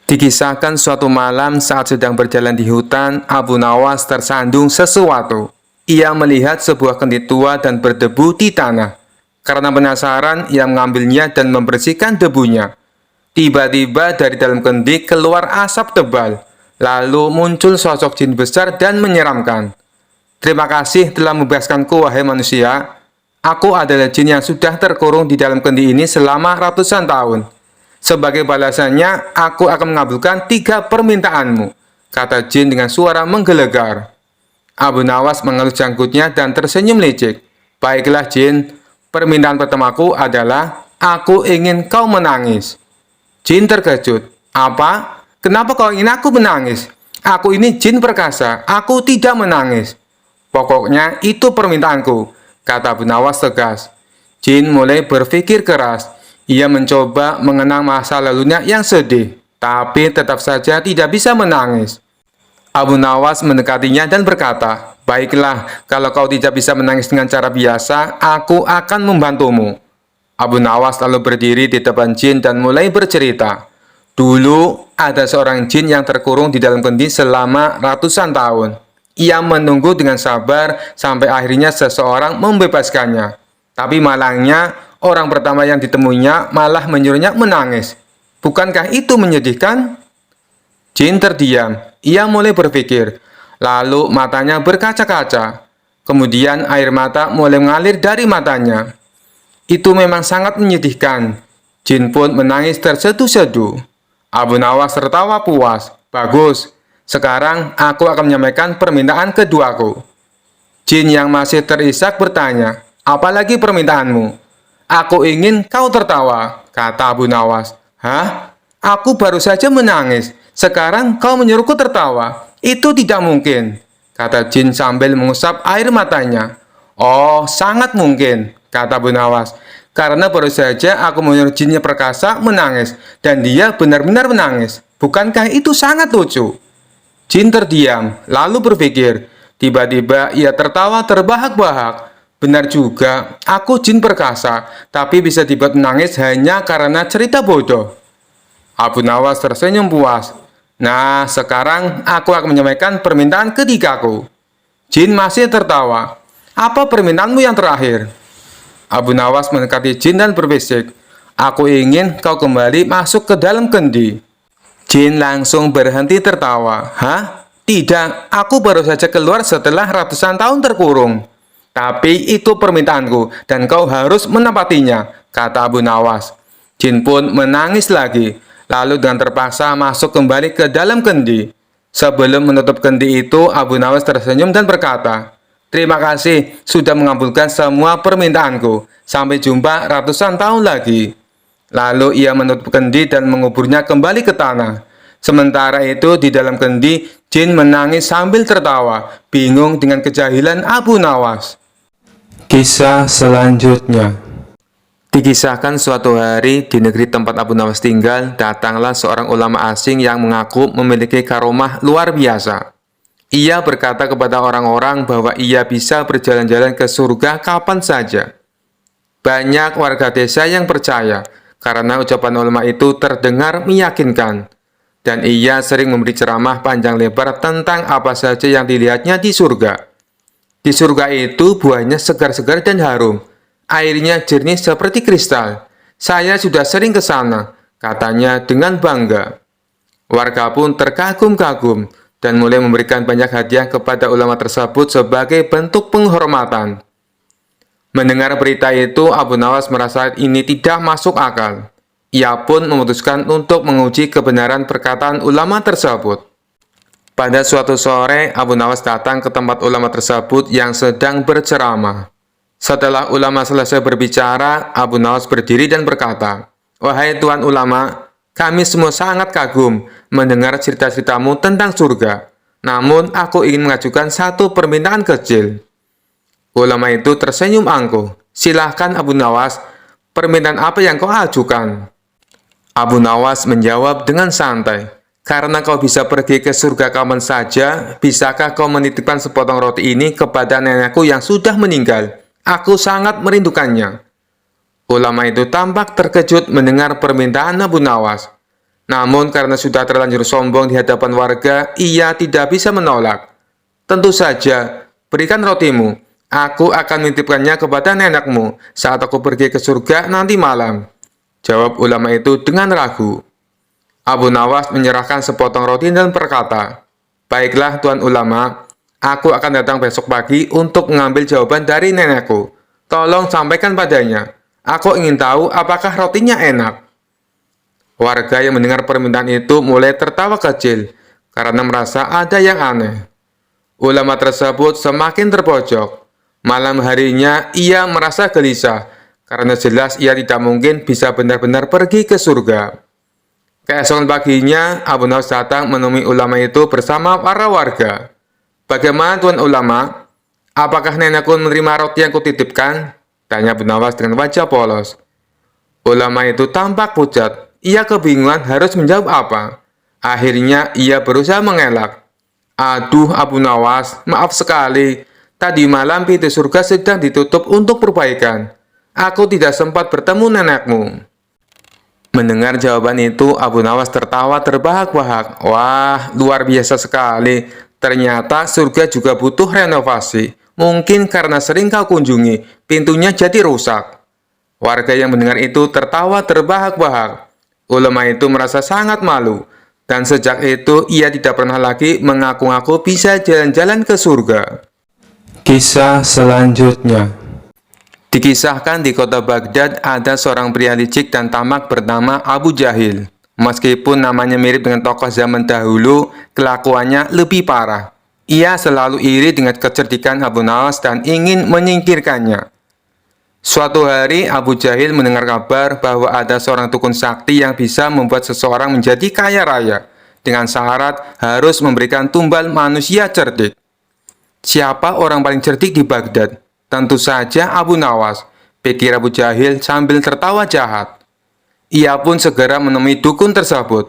S1: Dikisahkan suatu malam saat sedang berjalan di hutan, Abu Nawas tersandung sesuatu. Ia melihat sebuah kendi tua dan berdebu di tanah. Karena penasaran, ia mengambilnya dan membersihkan debunya. Tiba-tiba dari dalam kendi keluar asap tebal. Lalu muncul sosok jin besar dan menyeramkan. "Terima kasih telah membebaskanku, wahai manusia. Aku adalah jin yang sudah terkurung di dalam kendi ini selama ratusan tahun. Sebagai balasannya, aku akan mengabulkan 3 permintaanmu," kata jin dengan suara menggelegar. Abu Nawas mengelus janggutnya dan tersenyum lecek. "Baiklah jin, permintaan pertamaku adalah, aku ingin kau menangis." Jin terkejut. "Apa? Kenapa kau ingin aku menangis? Aku ini jin perkasa, aku tidak menangis." "Pokoknya itu permintaanku," kata Abu Nawas tegas. Jin mulai berpikir keras. Ia mencoba mengenang masa lalunya yang sedih, tapi tetap saja tidak bisa menangis. Abu Nawas mendekatinya dan berkata, "Baiklah, kalau kau tidak bisa menangis dengan cara biasa, aku akan membantumu." Abu Nawas lalu berdiri di depan jin dan mulai bercerita. Dulu, ada seorang jin yang terkurung di dalam kendi selama ratusan tahun. Ia menunggu dengan sabar sampai akhirnya seseorang membebaskannya. Tapi malangnya, orang pertama yang ditemuinya malah menyuruhnya menangis. Bukankah itu menyedihkan? Jin terdiam. Ia mulai berpikir. Lalu matanya berkaca-kaca. Kemudian air mata mulai mengalir dari matanya. Itu memang sangat menyedihkan. Jin pun menangis terseduh-seduh. Abu Nawas tertawa puas. Bagus, sekarang aku akan menyampaikan permintaan keduaku. Jin yang masih terisak bertanya, apalagi permintaanmu? Aku ingin kau tertawa, kata Abu Nawas. Hah? Aku baru saja menangis. Sekarang kau menyuruhku tertawa? Itu tidak mungkin, kata Jin sambil mengusap air matanya. Oh, sangat mungkin, kata Abu Nawas. Karena baru saja aku menyuruh jinnya perkasa menangis, dan dia benar-benar menangis. Bukankah itu sangat lucu? Jin terdiam, lalu berpikir. Tiba-tiba ia tertawa terbahak-bahak. Benar juga, aku jin perkasa, tapi bisa dibuat menangis hanya karena cerita bodoh. Abu Nawas tersenyum puas. Nah, sekarang aku akan menyampaikan permintaan ketigaku. Jin masih tertawa. Apa permintaanmu yang terakhir? Abu Nawas mendekati Jin dan berbisik, aku ingin kau kembali masuk ke dalam kendi. Jin langsung berhenti tertawa. Hah? Tidak, aku baru saja keluar setelah ratusan tahun terkurung. Tapi itu permintaanku, dan kau harus menepatinya, kata Abu Nawas. Jin pun menangis lagi, lalu dengan terpaksa masuk kembali ke dalam kendi. Sebelum menutup kendi itu, Abu Nawas tersenyum dan berkata, terima kasih sudah mengabulkan semua permintaanku. Sampai jumpa ratusan tahun lagi. Lalu ia menutup kendi dan menguburnya kembali ke tanah. Sementara itu di dalam kendi, Jin menangis sambil tertawa, bingung dengan kejahilan Abu Nawas. Kisah selanjutnya. Dikisahkan suatu hari di negeri tempat Abu Nawas tinggal, datanglah seorang ulama asing yang mengaku memiliki karomah luar biasa. Ia berkata kepada orang-orang bahwa ia bisa berjalan-jalan ke surga kapan saja. Banyak warga desa yang percaya, karena ucapan ulama itu terdengar meyakinkan. Dan ia sering memberi ceramah panjang lebar tentang apa saja yang dilihatnya di surga. Di surga itu buahnya segar-segar dan harum. Airnya jernih seperti kristal. Saya sudah sering ke sana, katanya dengan bangga. Warga pun terkagum-kagum dan mulai memberikan banyak hadiah kepada ulama tersebut sebagai bentuk penghormatan. Mendengar berita itu, Abu Nawas merasa ini tidak masuk akal. Ia pun memutuskan untuk menguji kebenaran perkataan ulama tersebut. Pada suatu sore, Abu Nawas datang ke tempat ulama tersebut yang sedang berceramah. Setelah ulama selesai berbicara, Abu Nawas berdiri dan berkata, wahai Tuan Ulama, kami semua sangat kagum mendengar cerita-ceritamu tentang surga. Namun, aku ingin mengajukan satu permintaan kecil. Ulama itu tersenyum angkuh. Silahkan Abu Nawas, permintaan apa yang kau ajukan? Abu Nawas menjawab dengan santai. Karena kau bisa pergi ke surga kapan saja, bisakah kau menitipkan sepotong roti ini kepada nenekku yang sudah meninggal? Aku sangat merindukannya. Ulama itu tampak terkejut mendengar permintaan Abu Nawas. Namun karena sudah terlanjur sombong di hadapan warga, ia tidak bisa menolak. Tentu saja, berikan rotimu. Aku akan menitipkannya kepada nenekmu saat aku pergi ke surga nanti malam. Jawab ulama itu dengan ragu. Abu Nawas menyerahkan sepotong roti dan berkata, baiklah Tuan Ulama, aku akan datang besok pagi untuk mengambil jawaban dari nenekku. Tolong sampaikan padanya. Aku ingin tahu apakah rotinya enak. Warga yang mendengar permintaan itu mulai tertawa kecil karena merasa ada yang aneh. Ulama tersebut semakin terpojok. Malam harinya ia merasa gelisah karena jelas ia tidak mungkin bisa benar-benar pergi ke surga. Keesokan paginya, Abu Nawas datang menemui ulama itu bersama para warga. Bagaimana Tuan Ulama? Apakah nenekku menerima roti yang kutitipkan? Tanya Abu Nawas dengan wajah polos. Ulama itu tampak pucat. Ia kebingungan harus menjawab apa. Akhirnya ia berusaha mengelak. Aduh Abu Nawas, maaf sekali. Tadi malam pintu surga sedang ditutup untuk perbaikan. Aku tidak sempat bertemu nenekmu. Mendengar jawaban itu, Abu Nawas tertawa terbahak-bahak. Wah, luar biasa sekali. Ternyata surga juga butuh renovasi. Mungkin karena sering kau kunjungi, pintunya jadi rusak. Warga yang mendengar itu tertawa terbahak-bahak. Ulama itu merasa sangat malu. Dan sejak itu, ia tidak pernah lagi mengaku-ngaku bisa jalan-jalan ke surga. Kisah selanjutnya. Dikisahkan di kota Baghdad ada seorang pria licik dan tamak bernama Abu Jahil. Meskipun namanya mirip dengan tokoh zaman dahulu, kelakuannya lebih parah. Ia selalu iri dengan kecerdikan Abu Nawas dan ingin menyingkirkannya. Suatu hari, Abu Jahil mendengar kabar bahwa ada seorang dukun sakti yang bisa membuat seseorang menjadi kaya raya, dengan syarat harus memberikan tumbal manusia cerdik. Siapa orang paling cerdik di Baghdad? Tentu saja Abu Nawas, pikir Abu Jahil sambil tertawa jahat. Ia pun segera menemui dukun tersebut.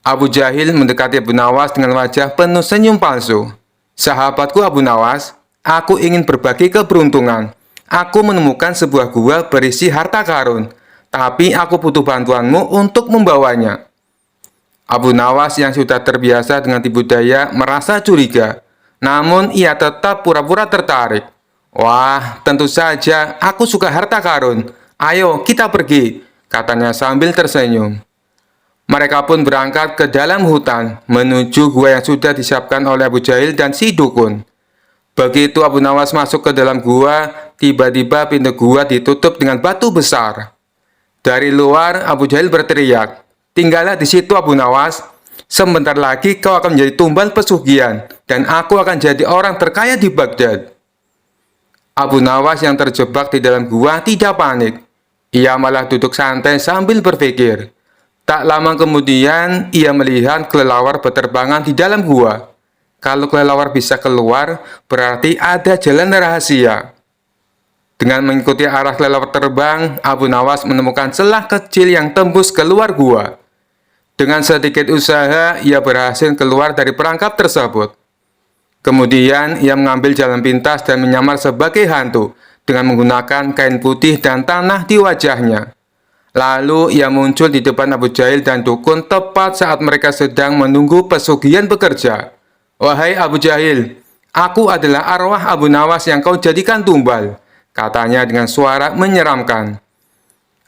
S1: Abu Jahil mendekati Abu Nawas dengan wajah penuh senyum palsu. "Sahabatku Abu Nawas, aku ingin berbagi keberuntungan. Aku menemukan sebuah gua berisi harta karun, tapi aku butuh bantuanmu untuk membawanya." Abu Nawas yang sudah terbiasa dengan tipu daya merasa curiga, namun ia tetap pura-pura tertarik. "Wah, tentu saja aku suka harta karun. Ayo kita pergi," katanya sambil tersenyum. Mereka pun berangkat ke dalam hutan, menuju gua yang sudah disiapkan oleh Abu Jahil dan si dukun. Begitu Abu Nawas masuk ke dalam gua, tiba-tiba pintu gua ditutup dengan batu besar. Dari luar, Abu Jahil berteriak, "Tinggallah di situ Abu Nawas. Sebentar lagi kau akan menjadi tumbal pesugihan, dan aku akan jadi orang terkaya di Baghdad." Abu Nawas yang terjebak di dalam gua tidak panik. Ia malah duduk santai sambil berpikir. Tak lama kemudian, ia melihat kelelawar berterbangan di dalam gua. Kalau kelelawar bisa keluar, berarti ada jalan rahasia. Dengan mengikuti arah kelelawar terbang, Abu Nawas menemukan celah kecil yang tembus keluar gua. Dengan sedikit usaha, ia berhasil keluar dari perangkap tersebut. Kemudian, ia mengambil jalan pintas dan menyamar sebagai hantu dengan menggunakan kain putih dan tanah di wajahnya. Lalu, ia muncul di depan Abu Jahil dan dukun tepat saat mereka sedang menunggu pesugihan bekerja. "Wahai Abu Jahil, aku adalah arwah Abu Nawas yang kau jadikan tumbal," katanya dengan suara menyeramkan.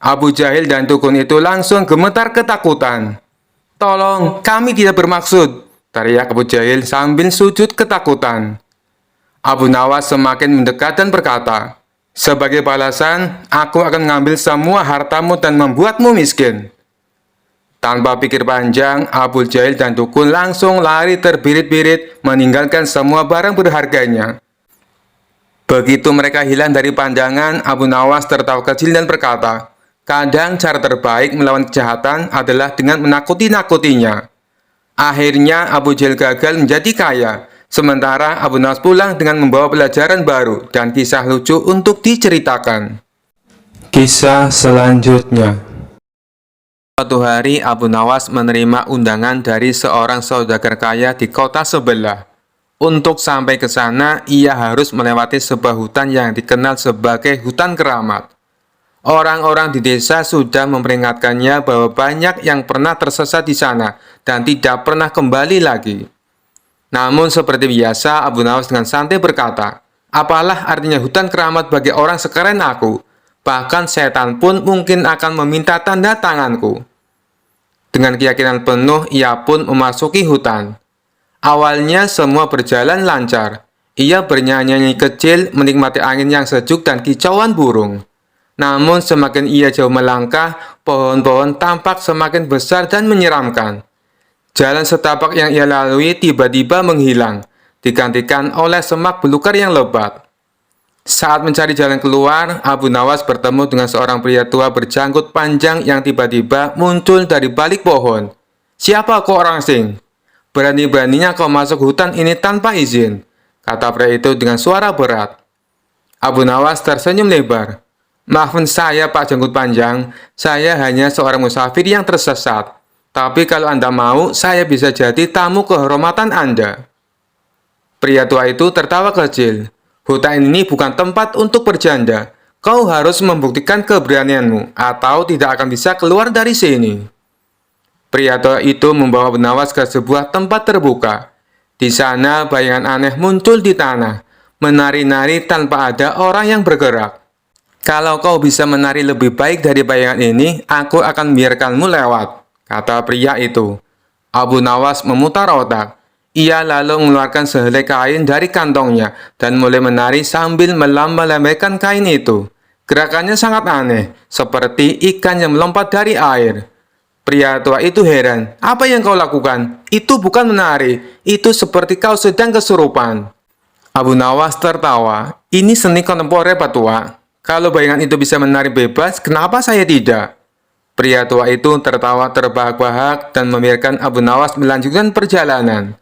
S1: Abu Jahil dan dukun itu langsung gemetar ketakutan. "Tolong, kami tidak bermaksud," teriak Abu Jahil sambil sujud ketakutan. Abu Nawas semakin mendekat dan berkata, "Sebagai balasan, aku akan mengambil semua hartamu dan membuatmu miskin." Tanpa pikir panjang, Abu Jahil dan dukun langsung lari terbirit-birit meninggalkan semua barang berharganya. Begitu mereka hilang dari pandangan, Abu Nawas tertawa kecil dan berkata, "Kadang cara terbaik melawan kejahatan adalah dengan menakuti-nakutinya." Akhirnya Abu Jahil gagal menjadi kaya, sementara Abu Nawas pulang dengan membawa pelajaran baru dan kisah lucu untuk diceritakan. Kisah selanjutnya. Suatu hari Abu Nawas menerima undangan dari seorang saudagar kaya di kota sebelah. Untuk sampai ke sana, ia harus melewati sebuah hutan yang dikenal sebagai hutan keramat. Orang-orang di desa sudah memperingatkannya bahwa banyak yang pernah tersesat di sana dan tidak pernah kembali lagi. Namun seperti biasa, Abu Nawas dengan santai berkata, "Apalah artinya hutan keramat bagi orang sekeren aku? Bahkan setan pun mungkin akan meminta tanda tanganku." Dengan keyakinan penuh, ia pun memasuki hutan. Awalnya semua berjalan lancar. Ia bernyanyi kecil, menikmati angin yang sejuk dan kicauan burung. Namun semakin ia jauh melangkah, pohon-pohon tampak semakin besar dan menyeramkan. Jalan setapak yang ia lalui tiba-tiba menghilang, digantikan oleh semak belukar yang lebat. Saat mencari jalan keluar, Abu Nawas bertemu dengan seorang pria tua berjanggut panjang yang tiba-tiba muncul dari balik pohon. "Siapa kau orang asing? Berani-beraninya kau masuk hutan ini tanpa izin," kata pria itu dengan suara berat. Abu Nawas tersenyum lebar. "Maafkan saya Pak Janggut Panjang, saya hanya seorang musafir yang tersesat. Tapi kalau Anda mau, saya bisa jadi tamu kehormatan Anda." Pria tua itu tertawa kecil. "Hutan ini bukan tempat untuk bercanda. Kau harus membuktikan keberanianmu, atau tidak akan bisa keluar dari sini." Pria tua itu membawa Abu Nawas ke sebuah tempat terbuka. Di sana, bayangan aneh muncul di tanah, menari-nari tanpa ada orang yang bergerak. "Kalau kau bisa menari lebih baik dari bayangan ini, aku akan membiarkanmu lewat," kata pria itu. Abu Nawas memutar otak. Ia lalu mengeluarkan sehelai kain dari kantongnya dan mulai menari sambil melambaikan kain itu. Gerakannya sangat aneh, seperti ikan yang melompat dari air. Pria tua itu heran. Apa yang kau lakukan? Itu bukan menari, itu seperti kau sedang kesurupan. Abu Nawas tertawa. Ini seni kontemporer, Pak Tua. Kalau bayangan itu bisa menari bebas, kenapa saya tidak? Pria tua itu tertawa terbahak-bahak dan membiarkan Abu Nawas melanjutkan perjalanan.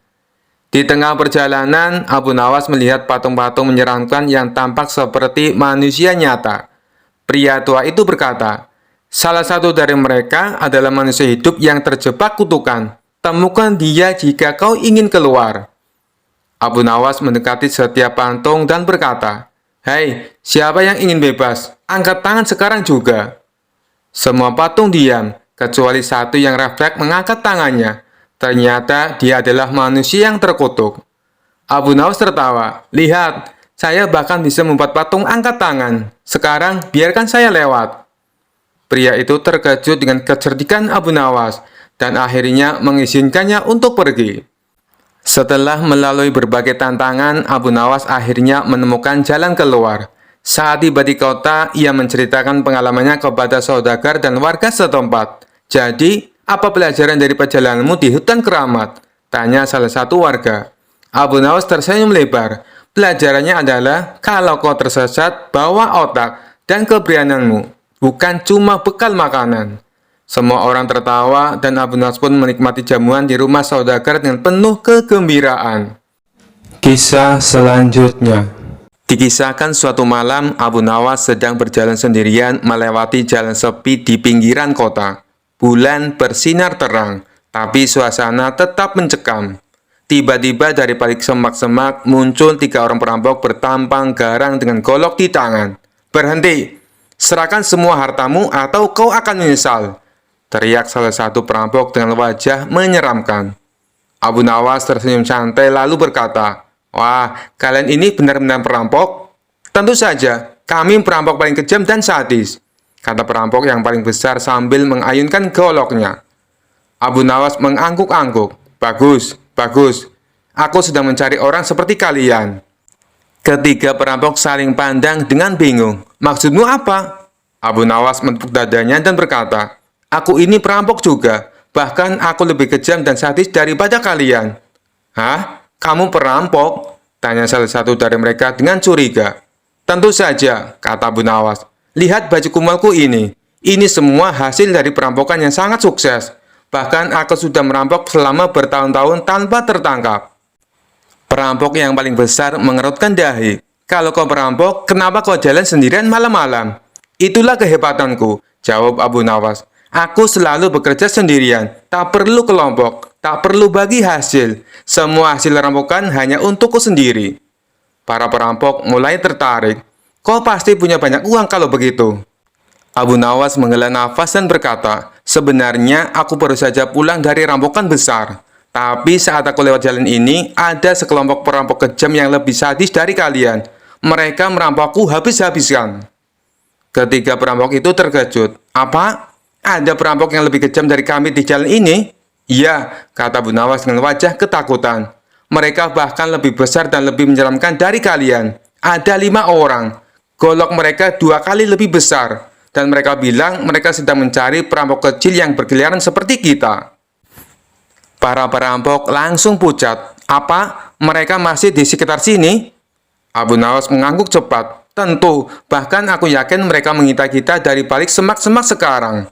S1: Di tengah perjalanan, Abu Nawas melihat patung-patung menyeramkan yang tampak seperti manusia nyata. Pria tua itu berkata, salah satu dari mereka adalah manusia hidup yang terjebak kutukan. Temukan dia jika kau ingin keluar. Abu Nawas mendekati setiap patung dan berkata, hei, siapa yang ingin bebas? Angkat tangan sekarang juga. Semua patung diam, kecuali satu yang refleks mengangkat tangannya. Ternyata dia adalah manusia yang terkutuk. Abu Nawas tertawa. Lihat, saya bahkan bisa membuat patung angkat tangan. Sekarang, biarkan saya lewat. Pria itu terkejut dengan kecerdikan Abu Nawas dan akhirnya mengizinkannya untuk pergi. Setelah melalui berbagai tantangan, Abu Nawas akhirnya menemukan jalan keluar. Saat tiba di kota, ia menceritakan pengalamannya kepada saudagar dan warga setempat. Jadi, apa pelajaran dari perjalananmu di hutan keramat? Tanya salah satu warga. Abu Nawas tersenyum lebar. Pelajarannya adalah, kalau kau tersesat, bawa otak dan keberanianmu, bukan cuma bekal makanan. Semua orang tertawa dan Abu Nawas pun menikmati jamuan di rumah saudagar dengan penuh kegembiraan. Kisah selanjutnya. Dikisahkan suatu malam, Abu Nawas sedang berjalan sendirian melewati jalan sepi di pinggiran kota. Bulan bersinar terang, tapi suasana tetap mencekam. Tiba-tiba dari balik semak-semak muncul 3 orang perampok bertampang garang dengan golok di tangan. Berhenti! Serahkan semua hartamu atau kau akan menyesal. Teriak salah satu perampok dengan wajah menyeramkan. Abu Nawas tersenyum santai lalu berkata, wah, kalian ini benar-benar perampok? Tentu saja, kami perampok paling kejam dan sadis, kata perampok yang paling besar sambil mengayunkan goloknya. Abu Nawas mengangguk-angguk. Bagus, bagus. Aku sedang mencari orang seperti kalian. Ketiga perampok saling pandang dengan bingung. Maksudmu apa? Abu Nawas menepuk dadanya dan berkata, aku ini perampok juga. Bahkan aku lebih kejam dan sadis daripada kalian. Hah? Kamu perampok? Tanya salah satu dari mereka dengan curiga. Tentu saja, kata Abu Nawas. Lihat baju kumalku ini. Ini semua hasil dari perampokan yang sangat sukses. Bahkan aku sudah merampok selama bertahun-tahun tanpa tertangkap. Perampok yang paling besar mengerutkan dahi. Kalau kau perampok, kenapa kau jalan sendirian malam-malam? Itulah kehebatanku, jawab Abu Nawas. Aku selalu bekerja sendirian, tak perlu kelompok, tak perlu bagi hasil. Semua hasil rampokan hanya untukku sendiri. Para perampok mulai tertarik. Kau pasti punya banyak uang kalau begitu. Abu Nawas menghela nafas dan berkata, sebenarnya aku baru saja pulang dari rampokan besar. Tapi saat aku lewat jalan ini, ada sekelompok perampok kejam yang lebih sadis dari kalian. Mereka merampokku habis-habisan. Ketiga perampok itu terkejut. Apa? Ada perampok yang lebih kejam dari kami di jalan ini? Iya, kata Abu Nawas dengan wajah ketakutan. Mereka bahkan lebih besar dan lebih menyeramkan dari kalian. Ada 5 orang. Golok mereka 2 kali lebih besar. Dan mereka bilang mereka sedang mencari perampok kecil yang berkeliaran seperti kita. Para perampok langsung pucat. Apa? Mereka masih di sekitar sini? Abu Nawas mengangguk cepat. Tentu, bahkan aku yakin mereka mengintai kita dari balik semak-semak sekarang.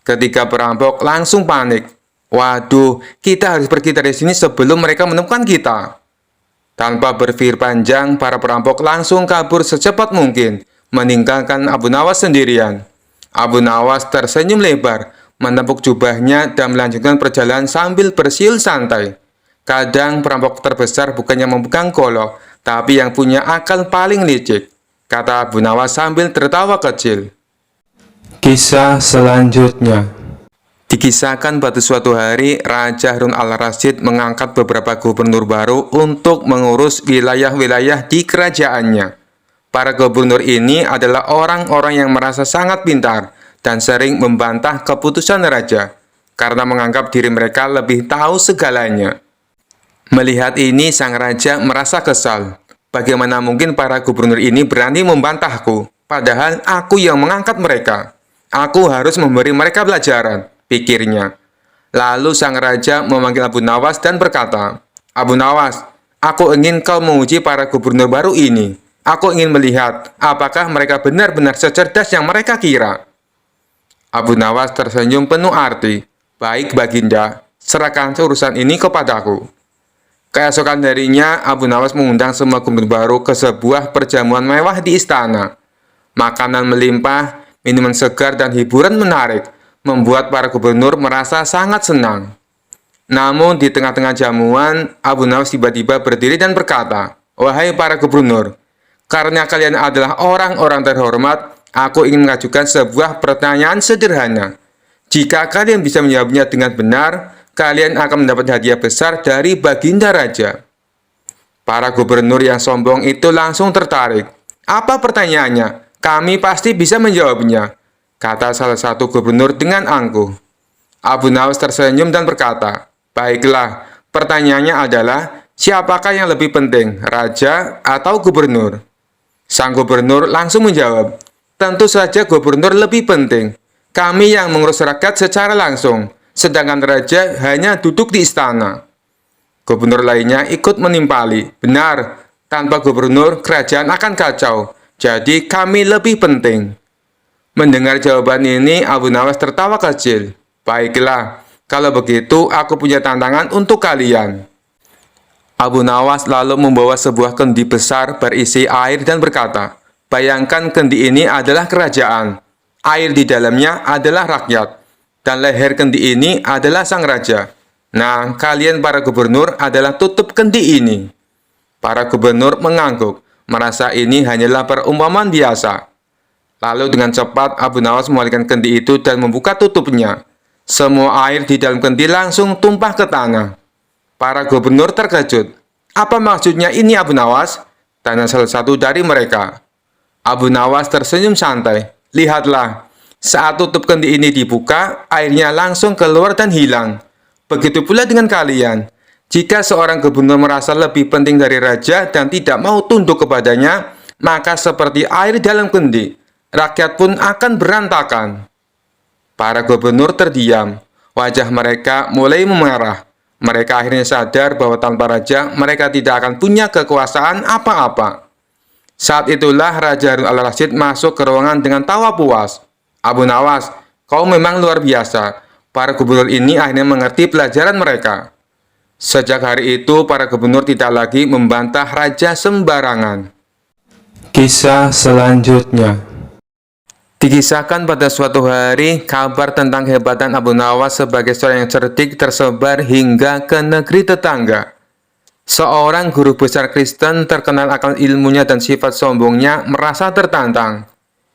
S1: Ketiga perampok langsung panik. Waduh, kita harus pergi dari sini sebelum mereka menemukan kita. Tanpa berpikir panjang, para perampok langsung kabur secepat mungkin, meninggalkan Abu Nawas sendirian. Abu Nawas tersenyum lebar, menepuk jubahnya dan melanjutkan perjalanan sambil bersiul santai. Kadang perampok terbesar bukannya memegang golok, tapi yang punya akal paling licik, kata Abu Nawas sambil tertawa kecil. Kisah selanjutnya. Dikisahkan pada suatu hari, Raja Harun al-Rasyid mengangkat beberapa gubernur baru untuk mengurus wilayah-wilayah di kerajaannya. Para gubernur ini adalah orang-orang yang merasa sangat pintar dan sering membantah keputusan raja, karena menganggap diri mereka lebih tahu segalanya. Melihat ini, sang raja merasa kesal. Bagaimana mungkin para gubernur ini berani membantahku? Padahal aku yang mengangkat mereka. Aku harus memberi mereka pelajaran, pikirnya. Lalu sang raja memanggil Abu Nawas dan berkata, Abu Nawas, aku ingin kau menguji para gubernur baru ini. Aku ingin melihat apakah mereka benar-benar secerdas yang mereka kira. Abu Nawas tersenyum penuh arti. Baik, Baginda, serahkan urusan ini kepadaku. Keesokan harinya, Abu Nawas mengundang semua gubernur baru ke sebuah perjamuan mewah di istana. Makanan melimpah, minuman segar, dan hiburan menarik membuat para gubernur merasa sangat senang. Namun, di tengah-tengah jamuan, Abu Nawas tiba-tiba berdiri dan berkata, Wahai para gubernur, karena kalian adalah orang-orang terhormat, aku ingin mengajukan sebuah pertanyaan sederhana. Jika kalian bisa menjawabnya dengan benar, kalian akan mendapat hadiah besar dari Baginda Raja. Para gubernur yang sombong itu langsung tertarik. Apa pertanyaannya? Kami pasti bisa menjawabnya, kata salah satu gubernur dengan angkuh. Abu Nawas tersenyum dan berkata, Baiklah, pertanyaannya adalah, siapakah yang lebih penting, raja atau gubernur? Sang gubernur langsung menjawab, tentu saja gubernur lebih penting. Kami yang mengurus rakyat secara langsung, sedangkan raja hanya duduk di istana. Gubernur lainnya ikut menimpali, benar, tanpa gubernur kerajaan akan kacau. Jadi kami lebih penting. Mendengar jawaban ini, Abu Nawas tertawa kecil. Baiklah, kalau begitu aku punya tantangan untuk kalian. Abu Nawas lalu membawa sebuah kendi besar berisi air dan berkata, bayangkan kendi ini adalah kerajaan. Air di dalamnya adalah rakyat. Dan leher kendi ini adalah sang raja. Nah, kalian para gubernur adalah tutup kendi ini. Para gubernur mengangguk, merasa ini hanyalah perumpamaan biasa. Lalu dengan cepat Abu Nawas mengalihkan kendi itu dan membuka tutupnya. Semua air di dalam kendi langsung tumpah ke tanah. Para gubernur terkejut. Apa maksudnya ini Abu Nawas? Tanya salah satu dari mereka. Abu Nawas tersenyum santai. Lihatlah, saat tutup kendi ini dibuka, airnya langsung keluar dan hilang. Begitu pula dengan kalian. Jika seorang gubernur merasa lebih penting dari raja dan tidak mau tunduk kepadanya, maka seperti air dalam kendi, rakyat pun akan berantakan. Para gubernur terdiam, wajah mereka mulai memerah. Mereka akhirnya sadar bahwa tanpa raja, mereka tidak akan punya kekuasaan apa-apa. Saat itulah Raja Harun al-Rasyid masuk ke ruangan dengan tawa puas. Abu Nawas, kau memang luar biasa. Para gubernur ini akhirnya mengerti pelajaran mereka. Sejak hari itu, para gubernur tidak lagi membantah raja sembarangan. Kisah selanjutnya. Dikisahkan pada suatu hari, kabar tentang kehebatan Abu Nawas sebagai seorang yang cerdik tersebar hingga ke negeri tetangga. Seorang guru besar Kristen terkenal akan ilmunya dan sifat sombongnya merasa tertantang.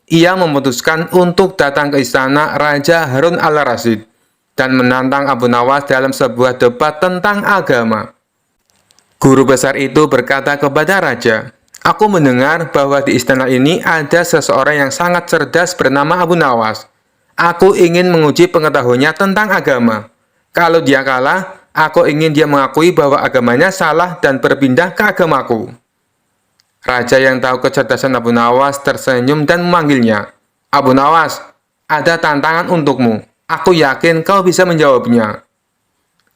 S1: Ia memutuskan untuk datang ke istana Raja Harun al-Rasyid dan menantang Abu Nawas dalam sebuah debat tentang agama. Guru besar itu berkata kepada raja, Aku mendengar bahwa di istana ini ada seseorang yang sangat cerdas bernama Abu Nawas. Aku ingin menguji pengetahuannya tentang agama. Kalau dia kalah, aku ingin dia mengakui bahwa agamanya salah dan berpindah ke agamaku. Raja yang tahu kecerdasan Abu Nawas tersenyum dan memanggilnya. Abu Nawas, ada tantangan untukmu. Aku yakin kau bisa menjawabnya.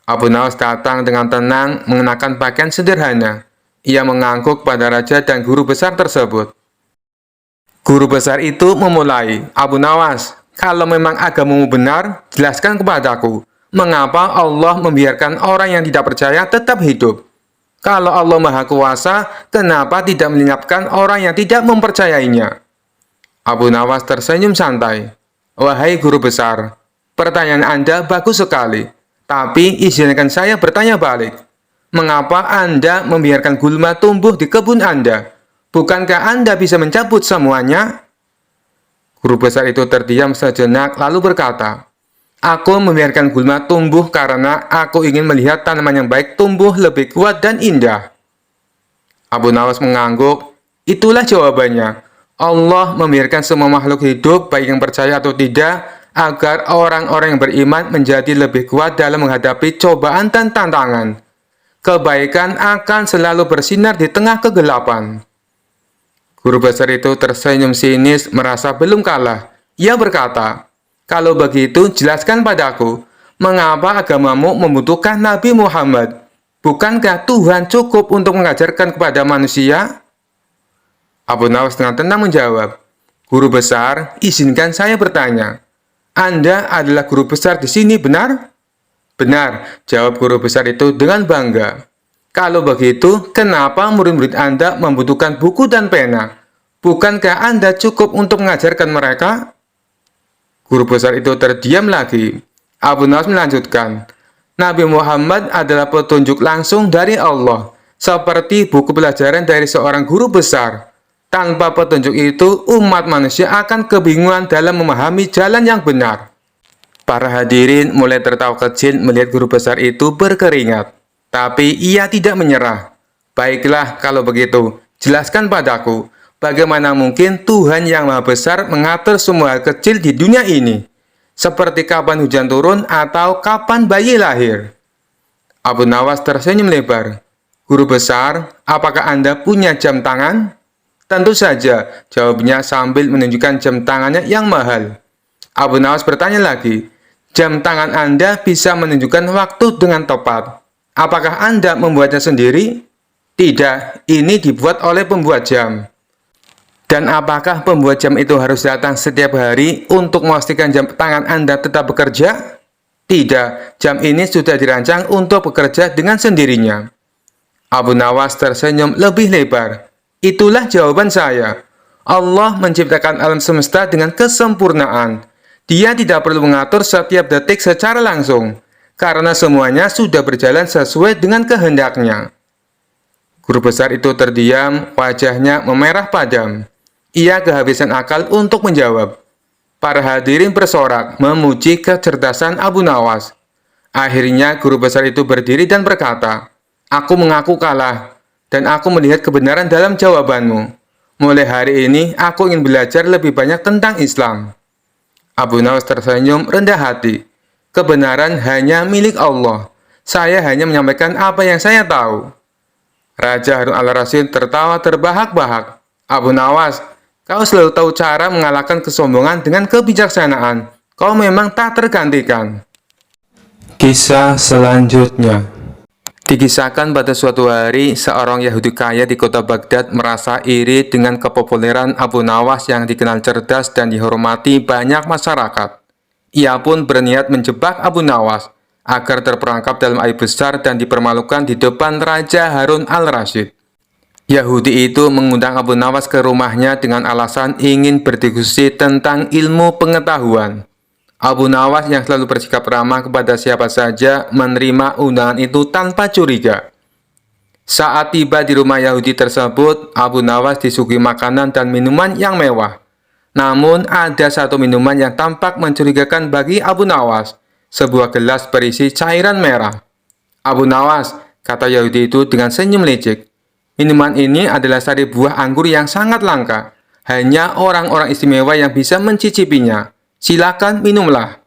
S1: Abu Nawas datang dengan tenang, mengenakan pakaian sederhana. Ia mengangguk pada raja dan guru besar tersebut. Guru besar itu memulai, Abu Nawas, kalau memang agamamu benar, jelaskan kepadaku, mengapa Allah membiarkan orang yang tidak percaya tetap hidup? Kalau Allah Maha Kuasa, kenapa tidak melenyapkan orang yang tidak mempercayainya? Abu Nawas tersenyum santai. Wahai guru besar, pertanyaan Anda bagus sekali, tapi izinkan saya bertanya balik. Mengapa Anda membiarkan gulma tumbuh di kebun Anda? Bukankah Anda bisa mencabut semuanya? Guru besar itu terdiam sejenak lalu berkata, Aku membiarkan gulma tumbuh karena aku ingin melihat tanaman yang baik tumbuh lebih kuat dan indah. Abu Nawas mengangguk, itulah jawabannya. Allah membiarkan semua makhluk hidup, baik yang percaya atau tidak, agar orang-orang yang beriman menjadi lebih kuat dalam menghadapi cobaan dan tantangan. Kebaikan akan selalu bersinar di tengah kegelapan. Guru besar itu tersenyum sinis, merasa belum kalah. Ia berkata, "Kalau begitu, jelaskan padaku, mengapa agamamu membutuhkan Nabi Muhammad? Bukankah Tuhan cukup untuk mengajarkan kepada manusia?" Abu Nawas dengan tenang menjawab, "Guru besar, izinkan saya bertanya. Anda adalah guru besar di sini, benar?" "Benar," jawab guru besar itu dengan bangga. "Kalau begitu, kenapa murid-murid Anda membutuhkan buku dan pena? Bukankah Anda cukup untuk mengajarkan mereka?" Guru besar itu terdiam lagi. Abu Nawas melanjutkan, "Nabi Muhammad adalah petunjuk langsung dari Allah, seperti buku pelajaran dari seorang guru besar. Tanpa petunjuk itu, umat manusia akan kebingungan dalam memahami jalan yang benar." Para hadirin mulai tertawa kecil melihat guru besar itu berkeringat. Tapi ia tidak menyerah. "Baiklah, kalau begitu, jelaskan padaku, bagaimana mungkin Tuhan yang Maha Besar mengatur semua hal kecil di dunia ini? Seperti kapan hujan turun atau kapan bayi lahir?" Abu Nawas tersenyum lebar. "Guru besar, apakah Anda punya jam tangan?" "Tentu saja," jawabnya sambil menunjukkan jam tangannya yang mahal. Abu Nawas bertanya lagi, "Jam tangan Anda bisa menunjukkan waktu dengan tepat. Apakah Anda membuatnya sendiri?" "Tidak, ini dibuat oleh pembuat jam." "Dan apakah pembuat jam itu harus datang setiap hari untuk memastikan jam tangan Anda tetap bekerja?" "Tidak, jam ini sudah dirancang untuk bekerja dengan sendirinya." Abu Nawas tersenyum lebih lebar. "Itulah jawaban saya. Allah menciptakan alam semesta dengan kesempurnaan. Dia tidak perlu mengatur setiap detik secara langsung, karena semuanya sudah berjalan sesuai dengan kehendaknya." Guru besar itu terdiam, wajahnya memerah padam. Ia kehabisan akal untuk menjawab. Para hadirin bersorak memuji kecerdasan Abu Nawas. Akhirnya guru besar itu berdiri dan berkata, "Aku mengaku kalah, dan aku melihat kebenaran dalam jawabanmu. Mulai hari ini, aku ingin belajar lebih banyak tentang Islam." Abu Nawas tersenyum rendah hati. "Kebenaran hanya milik Allah. Saya hanya menyampaikan apa yang saya tahu." Raja Harun al-Rasyid tertawa terbahak-bahak. "Abu Nawas, kau selalu tahu cara mengalahkan kesombongan dengan kebijaksanaan. Kau memang tak tergantikan." Kisah selanjutnya. Dikisahkan pada suatu hari, seorang Yahudi kaya di kota Baghdad merasa iri dengan kepopuleran Abu Nawas yang dikenal cerdas dan dihormati banyak masyarakat. Ia pun berniat menjebak Abu Nawas agar terperangkap dalam aib besar dan dipermalukan di depan Raja Harun al-Rasyid. Yahudi itu mengundang Abu Nawas ke rumahnya dengan alasan ingin berdiskusi tentang ilmu pengetahuan. Abu Nawas yang selalu bersikap ramah kepada siapa saja menerima undangan itu tanpa curiga. Saat tiba di rumah Yahudi tersebut, Abu Nawas disuguhi makanan dan minuman yang mewah. Namun ada satu minuman yang tampak mencurigakan bagi Abu Nawas, sebuah gelas berisi cairan merah. "Abu Nawas," kata Yahudi itu dengan senyum lecek, "minuman ini adalah sari buah anggur yang sangat langka. Hanya orang-orang istimewa yang bisa mencicipinya. Silakan minumlah."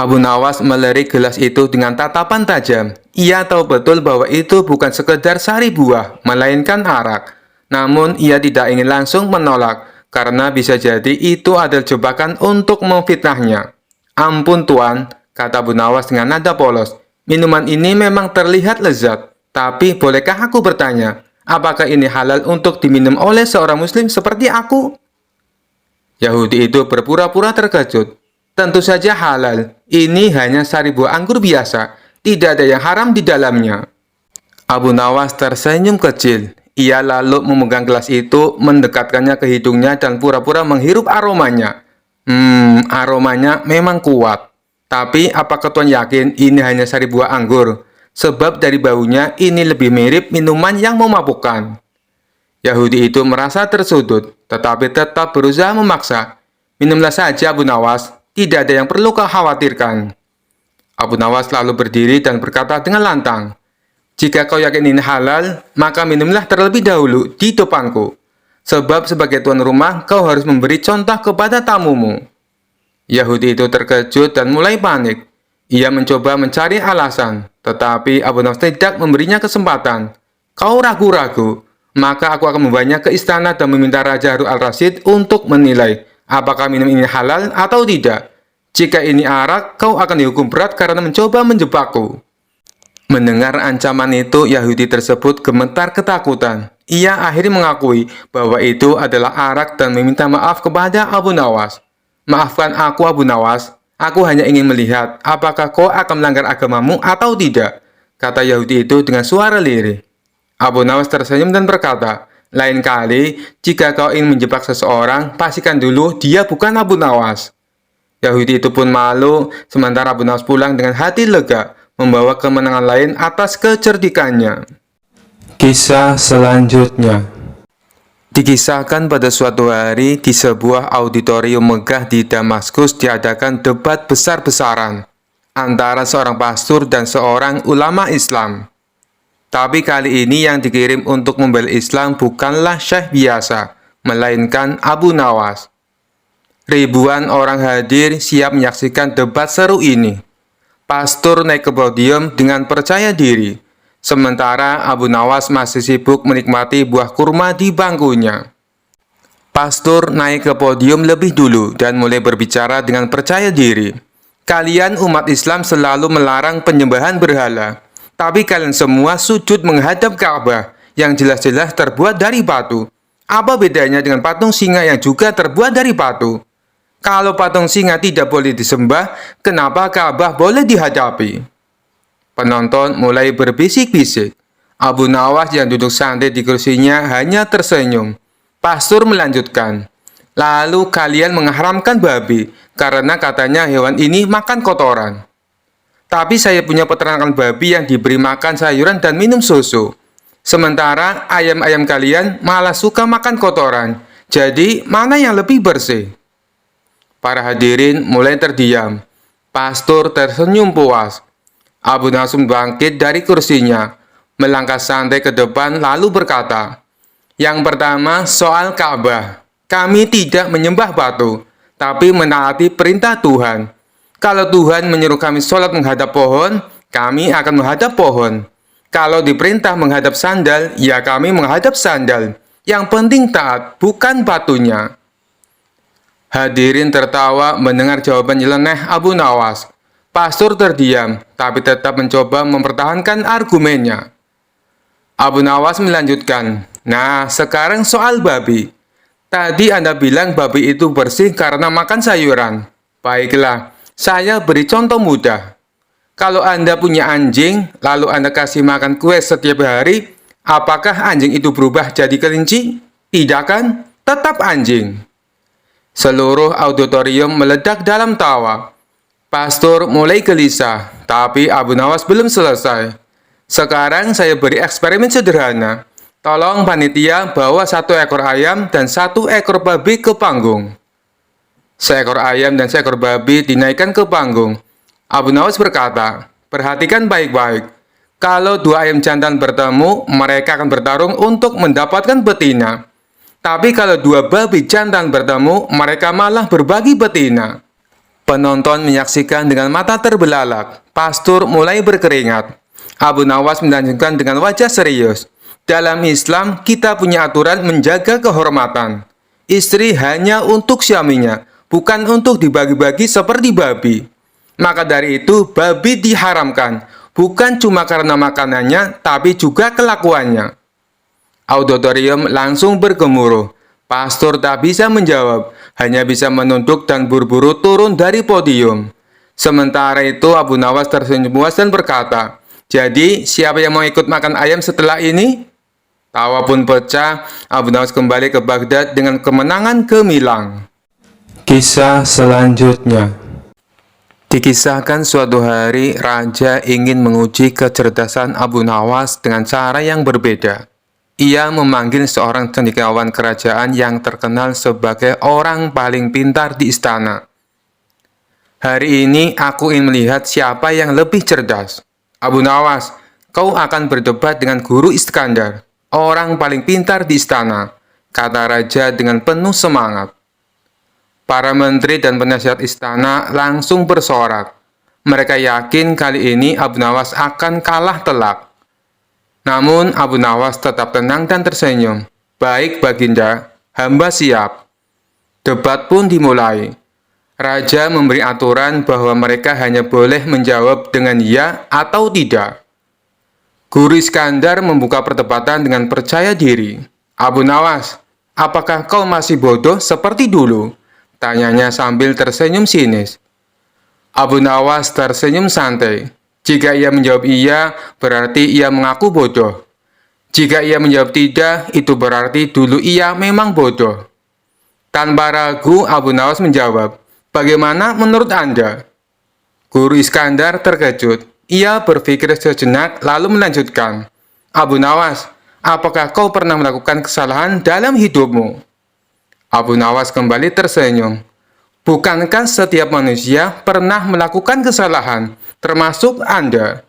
S1: Abu Nawas melirik gelas itu dengan tatapan tajam. Ia tahu betul bahwa itu bukan sekedar sari buah, melainkan arak. Namun ia tidak ingin langsung menolak, karena bisa jadi itu adalah jebakan untuk memfitnahnya. "Ampun Tuan," kata Abu Nawas dengan nada polos, "minuman ini memang terlihat lezat. Tapi bolehkah aku bertanya, apakah ini halal untuk diminum oleh seorang muslim seperti aku?" Yahudi itu berpura-pura terkejut. "Tentu saja halal. Ini hanya sari buah anggur biasa. Tidak ada yang haram di dalamnya." Abu Nawas tersenyum kecil. Ia lalu memegang gelas itu, mendekatkannya ke hidungnya dan pura-pura menghirup aromanya. Aromanya memang kuat. "Tapi apakah Tuan yakin ini hanya sari buah anggur? Sebab dari baunya ini lebih mirip minuman yang memabukkan." Yahudi itu merasa tersudut, tetapi tetap berusaha memaksa. "Minumlah saja Abu Nawas, tidak ada yang perlu kau khawatirkan." Abu Nawas lalu berdiri dan berkata dengan lantang, "Jika kau yakin ini halal, maka minumlah terlebih dahulu di depanku. Sebab sebagai tuan rumah, kau harus memberi contoh kepada tamumu." Yahudi itu terkejut dan mulai panik. Ia mencoba mencari alasan, tetapi Abu Nawas tidak memberinya kesempatan. "Kau ragu-ragu. maka aku akan membawanya ke istana dan meminta Raja Harun al-Rasyid untuk menilai apakah minum ini halal atau tidak. Jika ini arak, kau akan dihukum berat karena mencoba menjebakku." Mendengar ancaman itu, Yahudi tersebut gemetar ketakutan. Ia akhirnya mengakui bahwa itu adalah arak dan meminta maaf kepada Abu Nawas. "Maafkan aku, Abu Nawas. Aku hanya ingin melihat apakah kau akan melanggar agamamu atau tidak," kata Yahudi itu dengan suara lirih. Abu Nawas tersenyum dan berkata, "Lain kali, jika kau ingin menjebak seseorang, pastikan dulu dia bukan Abu Nawas." Yahudi itu pun malu, sementara Abu Nawas pulang dengan hati lega, membawa kemenangan lain atas kecerdikannya. Kisah selanjutnya dikisahkan pada suatu hari di sebuah auditorium megah di Damaskus diadakan debat besar-besaran antara seorang pastor dan seorang ulama Islam. Tapi kali ini yang dikirim untuk membela Islam bukanlah syekh biasa, melainkan Abu Nawas. Ribuan orang hadir siap menyaksikan debat seru ini. Pastor naik ke podium dengan percaya diri, sementara Abu Nawas masih sibuk menikmati buah kurma di bangkunya. Pastor naik ke podium lebih dulu dan mulai berbicara dengan percaya diri. "Kalian umat Islam selalu melarang penyembahan berhala, tapi kalian semua sujud menghadap Ka'bah yang jelas-jelas terbuat dari batu. Apa bedanya dengan patung singa yang juga terbuat dari batu? Kalau patung singa tidak boleh disembah, kenapa Ka'bah boleh dihadapi?" Penonton mulai berbisik-bisik. Abu Nawas yang duduk santai di kursinya hanya tersenyum. Pastor melanjutkan, "Lalu kalian mengharamkan babi karena katanya hewan ini makan kotoran. Tapi saya punya peternakan babi yang diberi makan sayuran dan minum susu. Sementara ayam-ayam kalian malah suka makan kotoran. Jadi mana yang lebih bersih?" Para hadirin mulai terdiam. Pastor tersenyum puas. Abu Nawas bangkit dari kursinya, melangkah santai ke depan lalu berkata, "Yang pertama soal Ka'bah. Kami tidak menyembah batu, tapi menaati perintah Tuhan. Kalau Tuhan menyuruh kami sholat menghadap pohon, kami akan menghadap pohon. Kalau diperintah menghadap sandal, ya kami menghadap sandal. Yang penting taat, bukan batunya." Hadirin tertawa mendengar jawaban nyeleneh Abu Nawas. Pastor terdiam, tapi tetap mencoba mempertahankan argumennya. Abu Nawas melanjutkan, "Nah, sekarang soal babi. Tadi Anda bilang babi itu bersih karena makan sayuran. Baiklah, saya beri contoh mudah. Kalau Anda punya anjing, lalu Anda kasih makan kue setiap hari, apakah anjing itu berubah jadi kelinci? Tidak kan? Tetap anjing." Seluruh auditorium meledak dalam tawa. Pastor mulai gelisah, tapi Abu Nawas belum selesai. "Sekarang saya beri eksperimen sederhana. Tolong panitia bawa 1 ekor ayam dan 1 ekor babi ke panggung." Seekor ayam dan seekor babi dinaikkan ke panggung. Abu Nawas berkata, "Perhatikan baik-baik. Kalau 2 ayam jantan bertemu, mereka akan bertarung untuk mendapatkan betina. Tapi kalau 2 babi jantan bertemu, mereka malah berbagi betina." Penonton menyaksikan dengan mata terbelalak. Pastor mulai berkeringat. Abu Nawas melanjutkan dengan wajah serius, "Dalam Islam, kita punya aturan menjaga kehormatan. Istri hanya untuk suaminya, bukan untuk dibagi-bagi seperti babi. Maka dari itu, babi diharamkan, bukan cuma karena makanannya, tapi juga kelakuannya." Auditorium langsung bergemuruh. Pastor tak bisa menjawab, hanya bisa menunduk dan buru-buru turun dari podium. Sementara itu Abu Nawas tersenyum puas dan berkata, "Jadi siapa yang mau ikut makan ayam setelah ini?" Tawa pun pecah. Abu Nawas kembali ke Baghdad dengan kemenangan gemilang. Kisah selanjutnya dikisahkan suatu hari raja ingin menguji kecerdasan Abu Nawas dengan cara yang berbeda. Ia memanggil seorang cendekiawan kerajaan yang terkenal sebagai orang paling pintar di istana. "Hari ini aku ingin melihat siapa yang lebih cerdas. Abu Nawas, kau akan berdebat dengan Guru Iskandar, orang paling pintar di istana," kata raja dengan penuh semangat. Para menteri dan penasihat istana langsung bersorak. Mereka yakin kali ini Abu Nawas akan kalah telak. Namun Abu Nawas tetap tenang dan tersenyum. "Baik, Baginda, hamba siap." Debat pun dimulai. Raja memberi aturan bahwa mereka hanya boleh menjawab dengan ya atau tidak. Guru Iskandar membuka perdebatan dengan percaya diri. "Abu Nawas, apakah kau masih bodoh seperti dulu?" tanyanya sambil tersenyum sinis. Abu Nawas tersenyum santai. Jika ia menjawab iya, berarti ia mengaku bodoh. Jika ia menjawab tidak, itu berarti dulu ia memang bodoh. Tanpa ragu, Abu Nawas menjawab, "Bagaimana menurut Anda?" Guru Iskandar terkejut. Ia berpikir sejenak lalu melanjutkan, "Abu Nawas, apakah kau pernah melakukan kesalahan dalam hidupmu?" Abu Nawas kembali tersenyum. "Bukankah setiap manusia pernah melakukan kesalahan, termasuk Anda?"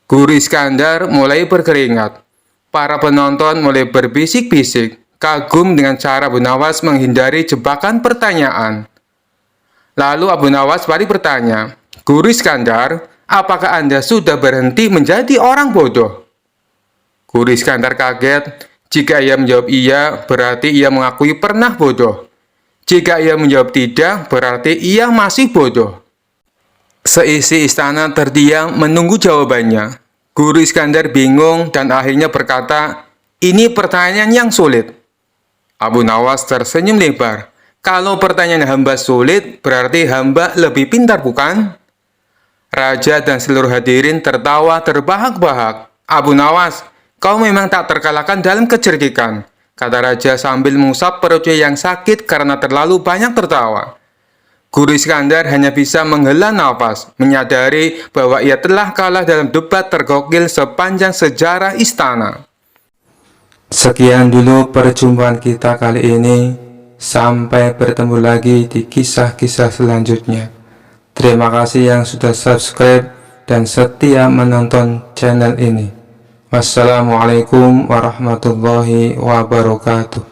S1: Guru Iskandar mulai berkeringat. Para penonton mulai berbisik-bisik, kagum dengan cara Abu Nawas menghindari jebakan pertanyaan. Lalu Abu Nawas balik bertanya, "Guru Iskandar, apakah Anda sudah berhenti menjadi orang bodoh?" Guru Iskandar kaget. Jika ia menjawab iya, berarti ia mengakui pernah bodoh. Jika ia menjawab tidak, berarti ia masih bodoh. Seisi istana terdiam menunggu jawabannya. Guru Iskandar bingung dan akhirnya berkata, "Ini pertanyaan yang sulit." Abu Nawas tersenyum lebar. "Kalau pertanyaan hamba sulit, berarti hamba lebih pintar, bukan?" Raja dan seluruh hadirin tertawa terbahak-bahak. "Abu Nawas, kau memang tak terkalahkan dalam kecerdikan," kata Raja sambil mengusap perutnya yang sakit karena terlalu banyak tertawa. Guru Iskandar hanya bisa menghela nafas, menyadari bahwa ia telah kalah dalam debat tergokil sepanjang sejarah istana. Sekian dulu perjumpaan kita kali ini. Sampai bertemu lagi di kisah-kisah selanjutnya. Terima kasih yang sudah subscribe dan setia menonton channel ini. Wassalamualaikum warahmatullahi wabarakatuh.